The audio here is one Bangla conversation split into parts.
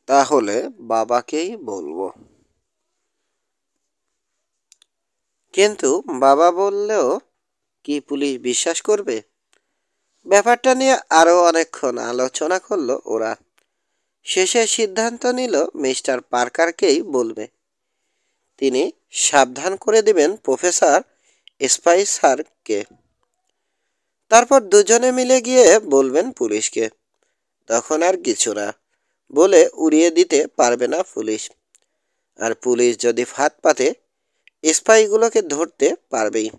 তাহলে বাবাকেই বলবো। কিন্তু বাবা বললেও কি পুলিশ বিশ্বাস করবে? ব্যাপারটা নিয়ে আরো অনেকক্ষণ আলোচনা করলো ওরা। শেষে সিদ্ধান্ত নিল মিস্টার পার্কারকেই বলবে। তিনি সাবধান করে দিবেন প্রফেসর স্পাইসারকে। তারপর দুজনে মিলে গিয়ে বলবেন পুলিশকে। তখন আর কিছু না বলে উড়িয়ে দিতে পারবে না পুলিশ। আর পুলিশ যদি ফাঁদ পাতে স্পাইগুলোকে ধরতে পারবেই।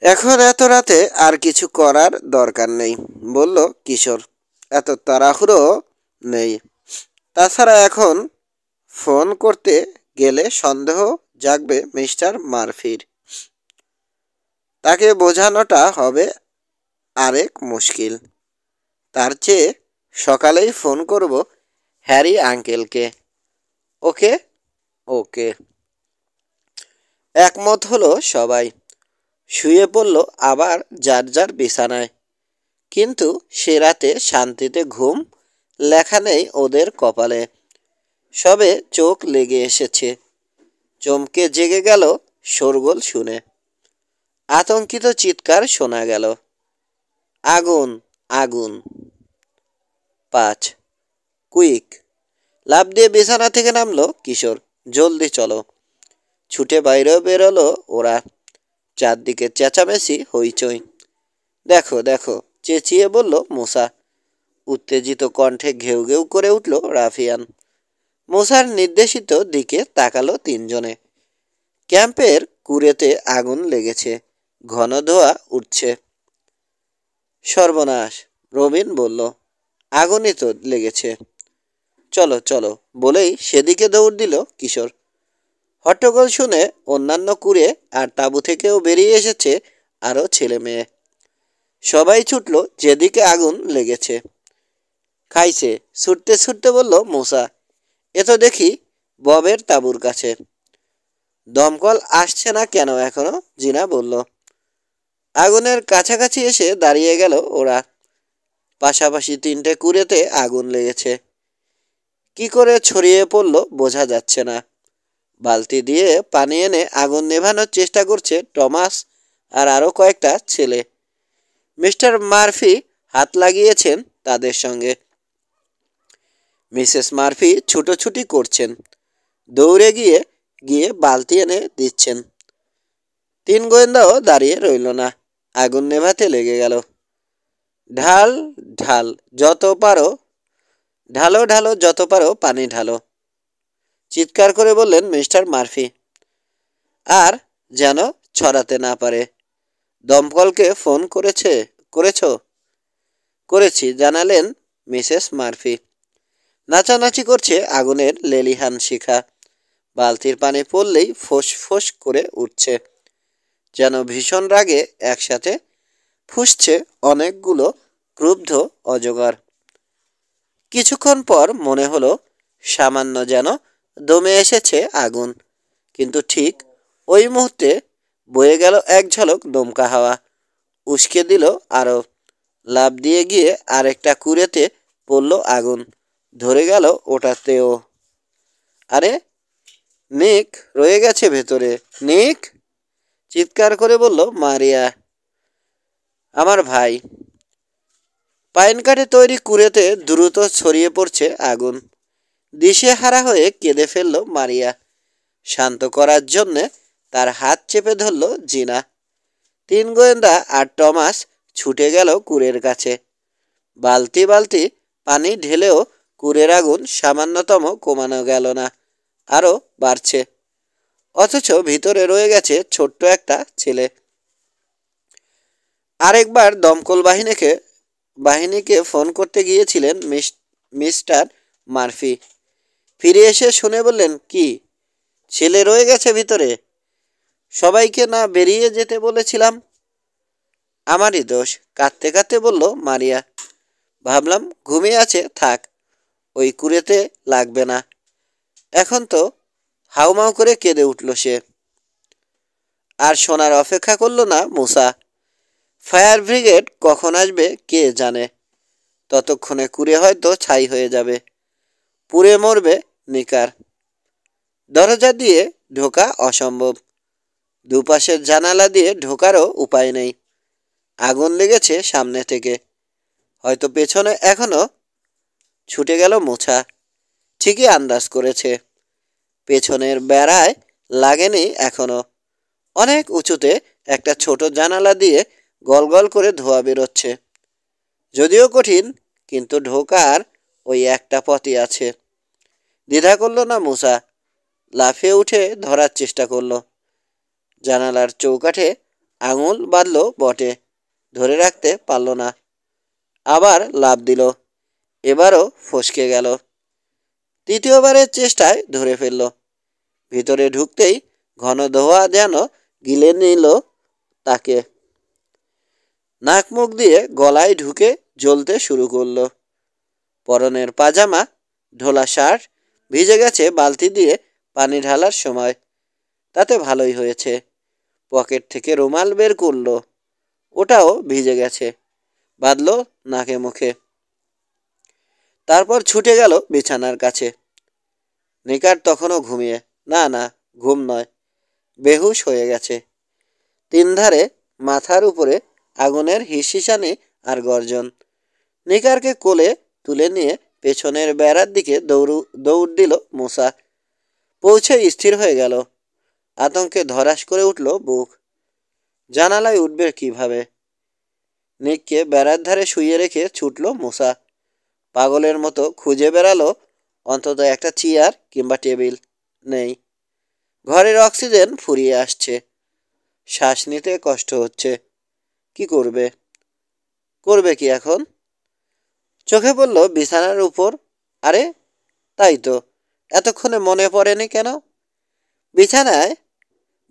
এখন এত রাতে আর কিছু করার দরকার নেই, বলল কিশোর। এত তাড়াহুড়ো নেই। তাছাড়া এখন ফোন করতে গেলে সন্দেহ জাগবে মিস্টার মারফির। তাকে বোঝানোটা হবে আরেক মুশকিল। তার চেয়ে সকালেই ফোন করব হ্যারি আঙ্কেলকে। ওকে? ওকে। একমত হলো সবাই। শুয়ে পড়ল আবার যার যার বিছানায়। কিন্তু সে রাতে শান্তিতে ঘুম লেখা নেই ওদের কপালে। সবে চোখ লেগে এসেছে। চমকে জেগে গেল শোরগোল শুনে। আতঙ্কিত চিৎকার শোনা গেল। আগুন, আগুন। 5 কুইক। লাফ দিয়ে বিছানা থেকে নামলো কিশোর। জলদি চলো। ছুটে বাইরে বেরোলো ওরা। চারদিকে চেঁচামেচি হইচই। দেখো দেখো, চেঁচিয়ে বলল মুসা। উত্তেজিত কণ্ঠে ঘেউ ঘেউ করে উঠল রাফিয়ান। মুসার নির্দেশিত দিকে তাকালো তিনজনে। ক্যাম্পের কুড়েতে আগুন লেগেছে। ঘন ধোঁয়া উঠছে। সর্বনাশ, রবিন বলল। আগুনই তো লেগেছে। চলো চলো বলেই সেদিকে দৌড় দিল কিশোর। হট্টগোল শুনে অন্যান্য কুড়ে আর তাঁবু থেকেও বেরিয়ে এসেছে আরও ছেলে মেয়ে। সবাই ছুটল যেদিকে আগুন লেগেছে। খাইছে, ছুটতে ছুটতে বলল মুসা। এ তো দেখি ববের তাঁবুর কাছে। দমকল আসছে না কেন এখনো? জিনা বলল। আগুনের কাছাকাছি এসে দাঁড়িয়ে গেল ওরা। পাশাপাশি তিনটে কুড়েতে আগুন লেগেছে। কি করে ছড়িয়ে পড়ল বোঝা যাচ্ছে না। বালতি দিয়ে পানি এনে আগুন নেভানোর চেষ্টা করছে টমাস আর আরও কয়েকটা ছেলে। মিস্টার মারফি হাত লাগিয়েছেন তাদের সঙ্গে। মিসেস মারফি ছুটোছুটি করছেন। দৌড়ে গিয়ে গিয়ে বালতি এনে দিচ্ছেন। তিন গোয়েন্দাও দাঁড়িয়ে রইল না। আগুন নেভাতে লেগে গেল। ঢাল ঢাল যত পারো, ঢালো ঢালো যত পারো পানি ঢালো, চিৎকার করে বললেন মিস্টার মারফি। আর যেন ছড়াতে না পারে। দমকলকে ফোন করেছো? করেছি, জানালেন মিসেস মারফি। নাচানাচি করছে আগুনের লেলিহান শিখা। বালতির পানি পড়লেই ফোঁস ফোঁস করে উঠছে। যেন ভীষণ রাগে একসাথে ফুঁসছে অনেকগুলো ক্রুব্ধ অজগর। কিছুক্ষণ পর মনে হলো সামান্য যেন দমে এসেছে আগুন। কিন্তু ঠিক ওই মুহূর্তে বয়ে গেল এক ঝলক দমকা হাওয়া। উস্কে দিল আরও। লাফ দিয়ে গিয়ে আরেকটা কুড়েতে পড়ল আগুন। ধরে গেল ওটাতেও। আরে, নিক রয়ে গেছে ভেতরে। নিক, চিৎকার করে বলল মারিয়া। আমার ভাই। পাইন কাঠে তৈরি কুড়েতে দ্রুত ছড়িয়ে পড়ছে আগুন। দিশেহারা হয়ে কেঁদে ফেলল মারিয়া। শান্ত করার জন্যে তার হাত চেপে ধরল জিনা। তিন গোয়েন্দা আর টমাস ছুটে গেল কুড়ের কাছে। বালতি বালতি পানি ঢেলেও কুড়ের আগুন সামান্যতম কমানো গেল না, আরও বাড়ছে। অথচ ভিতরে রয়ে গেছে ছোট্ট একটা ছেলে। আরেকবার দমকল বাহিনীকে ফোন করতে গিয়েছিলেন মিস্টার মারফি। ফিরে এসে শুনে বললেন, কি, ছেলে রয়ে গেছে ভিতরে? সবাইকে না বেরিয়ে যেতে বলেছিলাম? আমারই দোষ, কাঁদতে কাঁদতে বলল মারিয়া। ভাবলাম ঘুমিয়ে আছে, থাক, ওই কুড়েতে লাগবে না। এখন তো হাউমাউ করে কেঁদে উঠল সে। আর শোনার অপেক্ষা করল না মুসা। ফায়ার ব্রিগেড কখন আসবে কে জানে। ততক্ষণে কুড়ে হয়তো ছাই হয়ে যাবে। পুড়ে মরবে নিকার। দরজা দিয়ে ঢোকা অসম্ভব, দুপাশের জানালা দিয়ে ঢোকারও উপায় নেই। আগুন লেগেছে সামনে থেকে, হয়তো পেছনে এখনো। ছুটে গেল মোছা, ঠিকই আন্দাজ করেছে। পেছনের বেড়ায় লাগেনি এখনো। অনেক উঁচুতে একটা ছোট জানালা দিয়ে গল গল করে ধোঁয়া বেরোচ্ছে। যদিও কঠিন, কিন্তু ঢোকার ওই একটা পথই আছে। দ্বিধা করল না মুসা, লাফিয়ে উঠে ধরার চেষ্টা করলো। জানালার চৌকাঠে আঙুল বাঁধল বটে, ধরে রাখতে পারল না। আবার লাফ দিল, এবারও ফসকে গেল। তৃতীয়বারের চেষ্টায় ধরে ফেলল। ভিতরে ঢুকতেই ঘন ধোঁয়া যেন গিলে নিল তাকে। নাক মুখ দিয়ে গলায় ঢুকে জ্বলতে শুরু করলো। পরনের পাজামা, ঢোলা শার্ট ভিজে গেছে বালতি দিয়ে পানি ঢালার সময়। তাতে ভালোই হয়েছে, পকেট থেকে রুমাল বের করলো, ওটাও ভিজে গেছে, বাঁধল নাকে মুখে। তারপর ছুটে গেল বিছানার কাছে। নিকার তখনও ঘুমিয়ে, না না, ঘুম নয়, বেহুশ হয়ে গেছে। তিন ধারে মাথার উপরে আগুনের হিসহিসানি আর গর্জন। নিকারকে কোলে তুলে নিয়ে পেছনের বেড়ার দিকে দৌড় দিল মুসা। পৌঁছে স্থির হয়ে গেল। আতঙ্কে ধরাস করে উঠল বুক। জানালায় উঠবে কিভাবে? নিককে বেড়ার ধারে শুইয়ে রেখে ছুটল মুসা। পাগলের মতো খুঁজে বেড়ালো অন্তত একটা চেয়ার কিংবা টেবিল। নেই। ঘরের অক্সিজেন ফুরিয়ে আসছে, শ্বাস নিতে কষ্ট হচ্ছে। কি করবে? করবে কি এখন? চোখে পড়ল বিছানার উপর। আরে তাই তো, এতক্ষণে মনে পড়েনি কেন?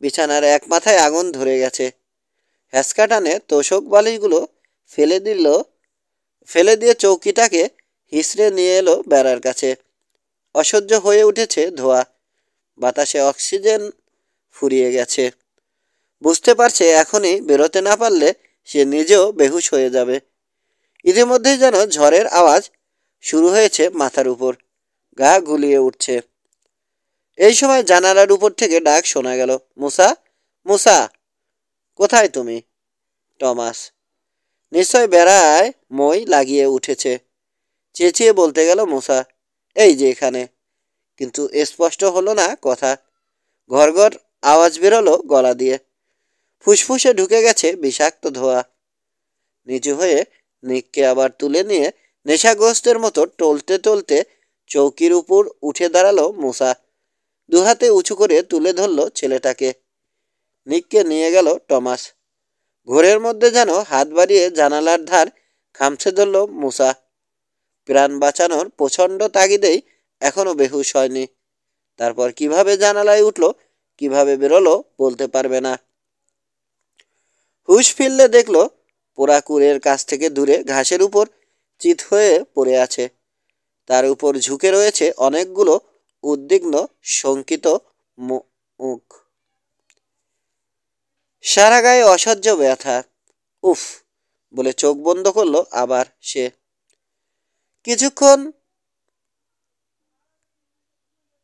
বিছানার এক মাথায় আগুন ধরে গেছে। হ্যাঁচকা টানে তোষক বালিশগুলো ফেলে দিয়ে চৌকিটাকে হিসড়ে নিয়ে এলো বেড়ার কাছে। অসহ্য হয়ে উঠেছে ধোঁয়া, বাতাসে অক্সিজেন ফুরিয়ে গেছে। বুঝতে পারছে এখনই বেরোতে না পারলে সে নিজেও বেহুশ হয়ে যাবে। ইতিমধ্যেই যেন ঝড়ের আওয়াজ শুরু হয়েছে মাথার উপর, গা গুলিয়ে উঠছে। এই সময় জানালার উপর থেকে ডাক শোনা গেল, মুসা, মুসা, কোথায় তুমি? টমাস। নিশ্চয় বেড়ায় মই লাগিয়ে উঠেছে। চেঁচিয়ে বলতে গেল মুসা, এই যে এখানে। কিন্তু স্পষ্ট হলো না কথা। ঘর ঘর আওয়াজ বেরোলো গলা দিয়ে। ফুসফুসে ঢুকে গেছে বিষাক্ত ধোঁয়া। নিচু হয়ে নিককে আবার তুলে নিয়ে নেশাগ্রস্তের মতো টলতে টলতে চৌকির উপর উঠে দাঁড়ালো মুসা। দুহাতে উঁচু করে তুলে ধরল ছেলেটাকে। নিককে নিয়ে গেল টমাস। ঘোরের মধ্যে যেন হাত বাড়িয়ে জানালার ধার খামছে ধরল মুসা। প্রাণ বাঁচানোর প্রচণ্ড তাগিদেই এখনো বেহুশ হয়নি। তারপর কিভাবে জানালায় উঠল, কিভাবে বেরোলো বলতে পারবে না। হুশ ফিরলে দেখল পোড়া কুড়ের কাছ থেকে দূরে ঘাসের উপর চিত হয়ে পড়ে আছে। তার উপর ঝুঁকে রয়েছে অনেকগুলো উদ্বিগ্ন শঙ্কিত মুখ। সারা গায়ে অসহ্য ব্যথা। উফ বলে চোখ বন্ধ করলো আবার সে। কিছুক্ষণ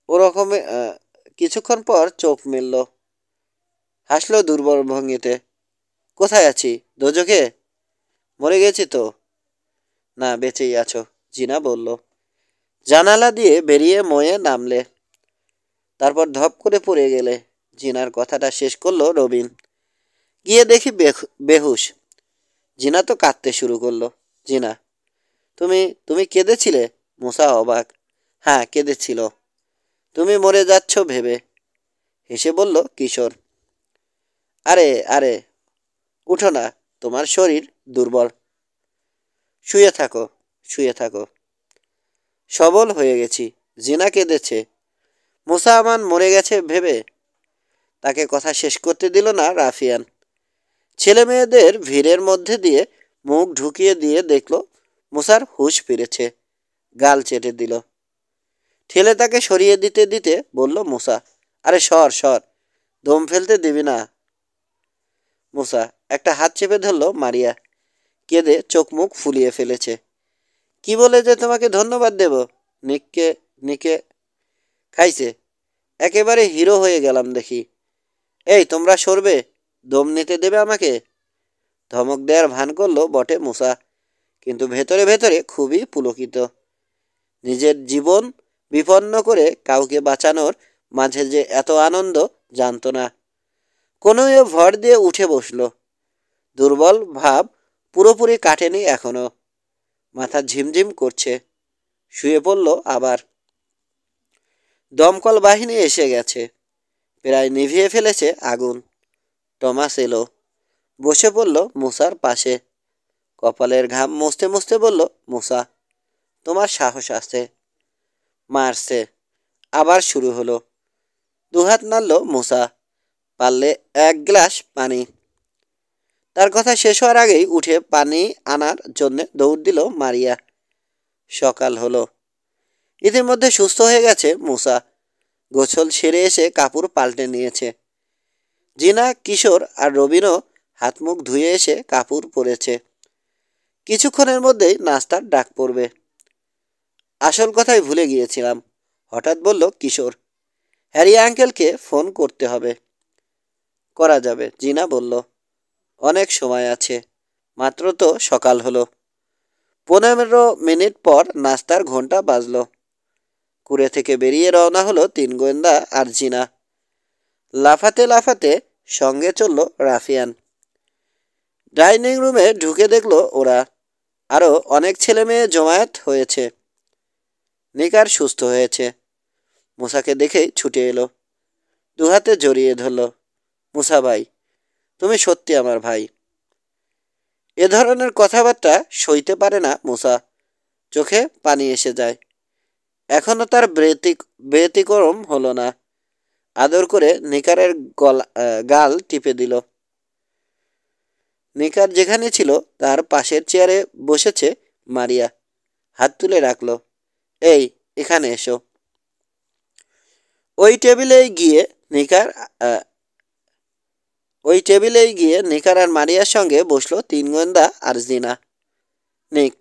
ওরকমে কিছুক্ষণ পর চোখ মেলল, হাসলো দুর্বল ভঙ্গিতে। কোথায় আছি? দোজখে? মরে গেছি তো? না, বেঁচেই আছো, জিনা বলল। জানালা দিয়ে বেরিয়ে ময়ে নামলে, তারপর ধপ করে পড়ে গেলে। জিনার কথাটা শেষ করলো রবিন। গিয়ে দেখি বেহুশ। জিনা তো কাঁদতে শুরু করলো। জিনা, তুমি তুমি কেঁদেছিলে? মুসা অবাক। হ্যাঁ, কেঁদেছিল। তুমি মরে যাচ্ছ ভেবে, হেসে বলল কিশোর। আরে আরে, উঠো না, তোমার শরীর দুর্বল। শুয়ে থাকো, শুয়ে থাকো। সবল হয়ে গেছি। জিনা কেঁদেছে। মুসা আমান মরে গেছে ভেবে? তাকে কথা শেষ করতে দিল না রাফিয়ান। ছেলে মেয়েদের ভিড়ের মধ্যে দিয়ে মুখ ঢুকিয়ে দিয়ে দেখল মুসার হুঁশ ফিরেছে। গাল চেটে দিল। ঠেলে তাকে সরিয়ে দিতে দিতে বলল মুসা, আরে সর সর, দম ফেলতে দিবি না। মুসা একটা হাত চেপে ধরল মারিয়া। কেঁদে চোখ মুখ ফুলিয়ে ফেলেছে। কি বলে যে তোমাকে ধন্যবাদ দেব? নিককে নিকে খাইছে। একেবারে হিরো হয়ে গেলাম দেখি। এই তোমরা সরবে, দম নিতে দেবে আমাকে? ধমক দেওয়ার ভান করলো বটে মুসা, কিন্তু ভেতরে ভেতরে খুবই পুলকিত। নিজের জীবন বিপন্ন করে কাউকে বাঁচানোর মাঝে যে এত আনন্দ জানত না। কোনো ভর দিয়ে উঠে বসলো। দুর্বল ভাব পুরোপুরি কাটেনি এখনো। মাথা ঝিমঝিম করছে। শুয়ে পড়ল আবার। দমকল বাহিনী এসে গেছে। প্রায় নিভিয়ে ফেলেছে আগুন। টমাস এলো। বসে পড়ল মুসার পাশে। কপালের ঘাম মুছতে মুছতে বলল, মুসা, তোমার সাহস আছে। মারছে। আবার শুরু হলো। দুহাত নাড়ল মুসা। পারলে এক গ্লাস পানি। তার কথা শেষ হওয়ার আগেই উঠে পানি আনার জন্যে দৌড় দিল মারিয়া। সকাল হলো। ইতিমধ্যে সুস্থ হয়ে গেছে মুসা। গোসল সেরে এসে কাপড় পাল্টে নিয়েছে। জিনা, কিশোর আর রবিনও হাত মুখ ধুয়ে এসে কাপড় পরেছে। কিছুক্ষণের মধ্যেই নাস্তার ডাক পড়বে। আসল কথাই ভুলে গিয়েছিলাম, হঠাৎ বলল কিশোর। হ্যারি আঙ্কেলকে ফোন করতে হবে। করা যাবে, জিনা বলল। অনেক সময় আছে, মাত্র তো সকাল হলো। 15 মিনিট পর নাস্তার ঘন্টা বাজল। কুড়ে থেকে বেরিয়ে রওনা হলো 3 গোয়েন্দা আর জিনা। লাফাতে লাফাতে সঙ্গে চলল রাফিয়ান। ডাইনিং রুমে ঢুকে দেখল ওরা আরও অনেক ছেলে মেয়ে জমায়েত হয়েছে। নিকার সুস্থ হয়েছে। মুসাকে দেখেই ছুটে এলো। দুহাতে জড়িয়ে ধরল। মুসা ভাই, তুমি সত্যি আমার ভাই। এ ধরনের কথাবার্তা সইতে পারে না মুসা। চোখে পানি এসে যায়। এখনো তার ব্যতিক্রম হলো না। আদর করে নিকারের গাল টিপে দিল। নিকার যেখানে ছিল তার পাশের চেয়ারে বসেছে মারিয়া। হাত তুলে রাখল। এই, এখানে এসো। ওই টেবিলেই গিয়ে নিকার আর মারিয়ার সঙ্গে বসলো 3 গোয়েন্দা আর জিনা। নিক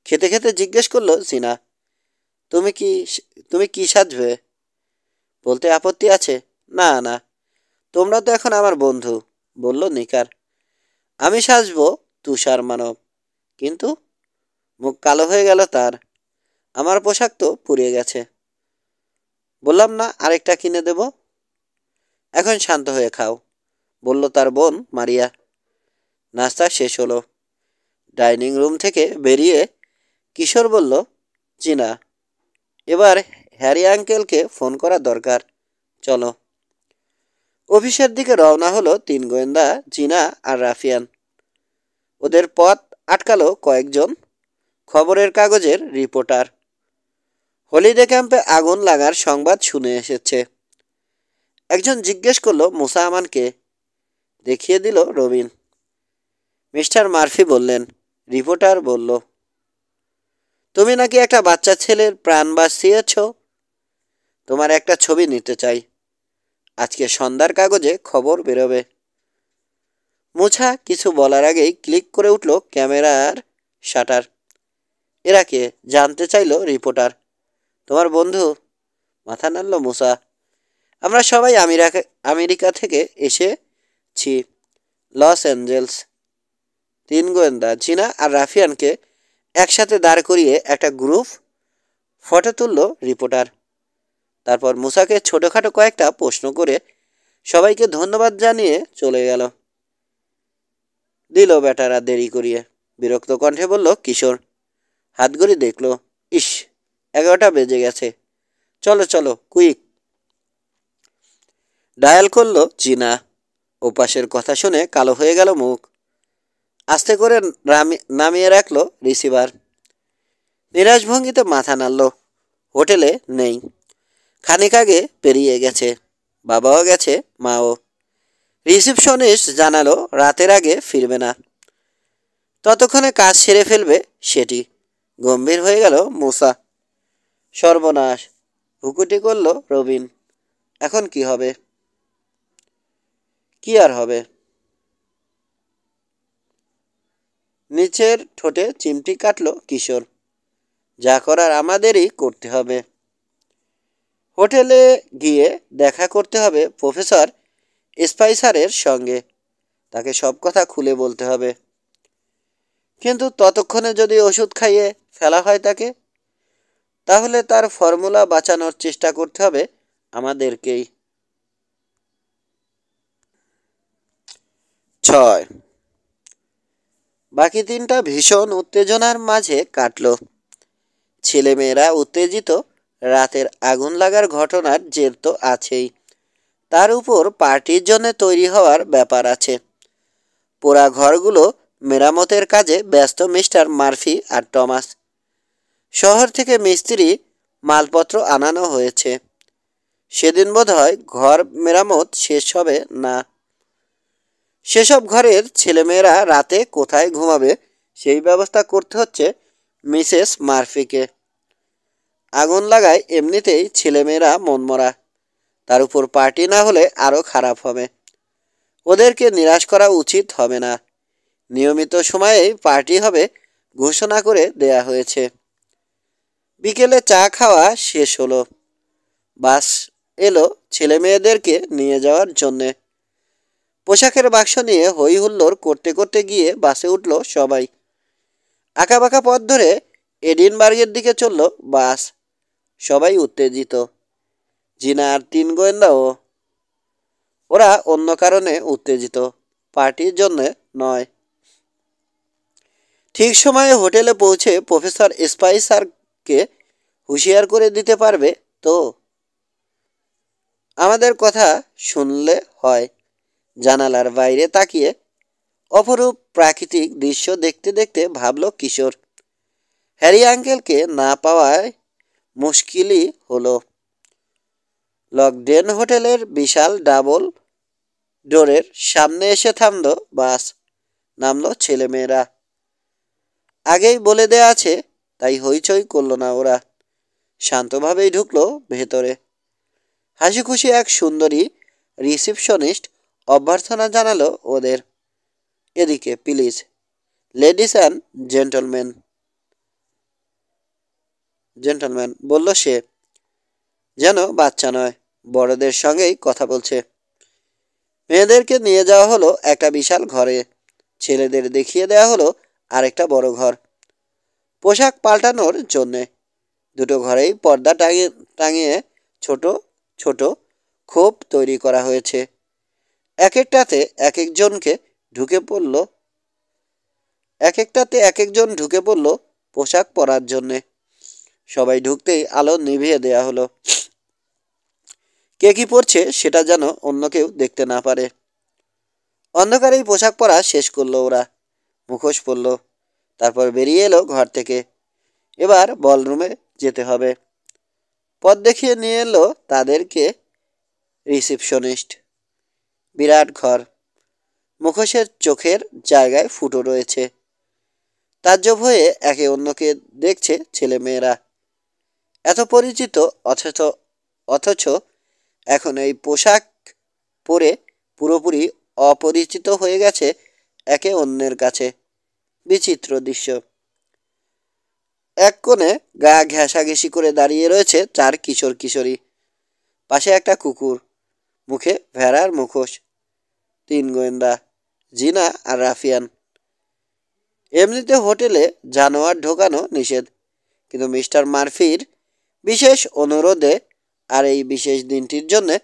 খেতে খেতে জিজ্ঞেস করলো জিনা, তুমি কি তুমি কি সাজবে? বলতে আপত্তি আছে? না না, তোমরা তো এখন আমার বন্ধু, বলল নিকার। আমি সাজবো তুষার মানব। কিন্তু মুখ কালো হয়ে গেল তার। আমার পোশাক তো পুড়িয়ে গেছে। বললাম না আরেকটা কিনে দেব। এখন শান্ত হয়ে খাও, বলল তার বোন মারিয়া। নাস্তা শেষ হলো। ডাইনিং রুম থেকে বেরিয়ে কিশোর বলল, জিনা, এবার হ্যারি আঙ্কেলকে ফোন করা দরকার। চলো। অফিসের দিকে রওনা হলো 3 গোয়েন্দা, জিনা আর রাফিয়ান। ওদের পথ আটকালো কয়েকজন খবরের কাগজের রিপোর্টার। হলিডে ক্যাম্পে আগুন লাগার সংবাদ শুনে এসেছে। একজন জিজ্ঞেস করলো মুসা আমানকে। দেখিয়ে দিল রবিন। মিস্টার মার্ফি বললেন। রিপোর্টার বলল, তুমি নাকি একটা বাচ্চা ছেলের প্রাণ বাঁচিয়েছ। তোমার একটা ছবি নিতে চাই। আজকে সন্ধ্যার কাগজে খবর বেরোবে। মুছা কিছু বলার আগেই ক্লিক করে উঠল ক্যামেরার শাটার। এরা কে জানতে চাইল রিপোর্টার। তোমার বন্ধু, মাথা নাড়ল মুসা। আমরা সবাই আমেরিকা থেকে এসেছি, লস অ্যাঞ্জেলস। 3 গোয়েন্দা, জিনা আর রাফিয়ানকে একসাথে দাঁড় করিয়ে একটা গ্রুপ ফটো তুলল রিপোর্টার। তারপর মুসাকে ছোটোখাটো কয়েকটা প্রশ্ন করে সবাইকে ধন্যবাদ জানিয়ে চলে গেল। দিল বেটারা দেরি করিয়ে, বিরক্ত কণ্ঠে বলল কিশোর। হাত ঘড়ি দেখল। ইস, 11টা বেজে গেছে। চলো চলো, কুইক। ডায়াল করল জিনা। ওপাশের কথা শুনে কালো হয়ে গেল মুখ। আস্তে করে নামিয়ে রাখল রিসিভার। নিরাশ ভঙ্গিতে মাথা নাড়ল। হোটেলে নেই। খানিক আগে পেরিয়ে গেছে। বাবাও গেছে, মাও। রিসিপশনিস্ট জানালো রাতের আগে ফিরবে না। ততক্ষণে কাজ সেরে ফেলবে সেটি। গম্ভীর হয়ে গেল মুসা। সর্বনাশ, হুকুটি করল রবিন। এখন কি হবে? কি আর হবে? নিচের ঠোঁটে চিমটি কাটল কিশোর। যা করার আমাদেরই করতে হবে। হোটেলে গিয়ে দেখা করতে হবে প্রফেসর স্পাইসারের সঙ্গে। তাকে সব কথা খুলে বলতে হবে। কিন্তু ততক্ষণে যদি ওষুধ খাইয়ে ফেলা হয় তাকে, তাহলে তার ফর্মুলা বাঁচানোর চেষ্টা করতে হবে আমাদেরকেই। 6। বাকি দিনটা ভীষণ উত্তেজনার মাঝে কাটল। ছেলেমেয়েরা উত্তেজিত। রাতের আগুন লাগার ঘটনার জের তো আছেই, তার উপর পার্টির জন্য তৈরি হওয়ার ব্যাপার আছে। পোড়া ঘরগুলো মেরামতের কাজে ব্যস্ত মিস্টার মার্ফি আর টমাস। শহর থেকে মিস্ত্রি মালপত্র আনানো হয়েছে। সেদিন বোধহয় ঘর মেরামত শেষ হবে না। সেসব ঘরের ছেলেমেয়েরা রাতে কোথায় ঘুমাবে সেই ব্যবস্থা করতে হচ্ছে মিসেস মার্ফিকে। আগুন লাগায় এমনিতেই ছেলেমেয়েরা মনমরা, তার উপর পার্টি না হলে আরও খারাপ হবে। ওদেরকে নিরাশ করা উচিত হবে না। নিয়মিত সময়েই পার্টি হবে ঘোষণা করে দেয়া হয়েছে। বিকেলে চা খাওয়া শেষ হলো। বাস এলো ছেলে মেয়েদেরকে নিয়ে যাওয়ার জন্যে। পোশাকের বাক্স নিয়ে হই হুল্লোড় করতে করতে গিয়ে বাসে উঠল সবাই। আঁকাবাঁকা পথ ধরে এডিনবার্গের দিকে চলল বাস। সবাই উত্তেজিত। জিনা আর 3 গোয়েন্দাও। ওরা অন্য কারণে উত্তেজিত, পার্টির জন্যে নয়। ঠিক সময়ে হোটেলে পৌঁছে প্রফেসর স্পাইসারকে হুঁশিয়ার করে দিতে পারবে তো? আমাদের কথা শুনলে হয়। জানালার বাইরে তাকিয়ে অপরূপ প্রাকৃতিক দৃশ্য দেখতে দেখতে ভাবল কিশোর। হ্যারি আঙ্কেলকে না পাওয়ায় মুশকিলই হলো। লকডেন হোটেলের বিশাল ডাবল ডোরের সামনে এসে থামল বাস। নামলো ছেলেমেয়েরা। আগেই বলে দেয়া আছে, তাই হইচই করলো না ওরা। শান্তভাবেই ঢুকলো ভেতরে। হাসি খুশি এক সুন্দরী রিসিপশনিস্ট অভ্যর্থনা জানালো ওদের। এদিকে please, ladies and gentleman. Gentleman বলল সে, যেন বাচ্চা নয়, বড়দের সঙ্গেই কথা বলছে। মেয়েদেরকে নিয়ে যাওয়া হলো একটা বিশাল ঘরে। ছেলেদের দেখিয়ে দেওয়া হলো আরেকটা বড় ঘর পোশাক পাল্টানোর জন্যে। দুটো ঘরেই পর্দা টাঙিয়ে টাঙিয়ে ছোট ছোট খোপ তৈরি করা হয়েছে। এক একটাতে এক একজনকে ঢুকে পড়ল এক একটাতে এক একজন ঢুকে পড়ল পোশাক পরার জন্যে। সবাই ঢুকতেই আলো নিভিয়ে দেয়া হলো। কে কি পরছে সেটা যেন অন্য কেউ দেখতে না পারে। অন্ধকারেই পোশাক পরা শেষ করলো ওরা। মুখোশ পরল। তারপর বেরিয়ে এলো ঘর থেকে। এবার বলরুমে যেতে হবে। পথ দেখিয়ে নিয়ে এলো তাদেরকে রিসিপশনিস্ট। বিরাট ঘর। মুখোশের চোখের জায়গায় ফুটো রয়েছে। তাজ্জব হয়ে একে অন্যকে দেখছে ছেলেমেয়েরা। এত পরিচিত অথচ অথচ এখন এই পোশাক পরে পুরোপুরি অপরিচিত হয়ে গেছে একে অন্যের কাছে। বিচিত্র দৃশ্য। এক কোণে গা ঘেঁষাঘেঁষি করে দাঁড়িয়ে রয়েছে 4 কিশোর কিশোরী। পাশে একটা কুকুর, মুখে ভেড়ার মুখোশ। 3 গোয়েন্দা, জিনা আর রাফিয়ান। এমনিতে হোটেলে জানোয়ার ঢোকানো নিষেধ, কিন্তু মিস্টার মার্ফির বিশেষ অনুরোধে আর এই বিশেষ দিনটির জন্যে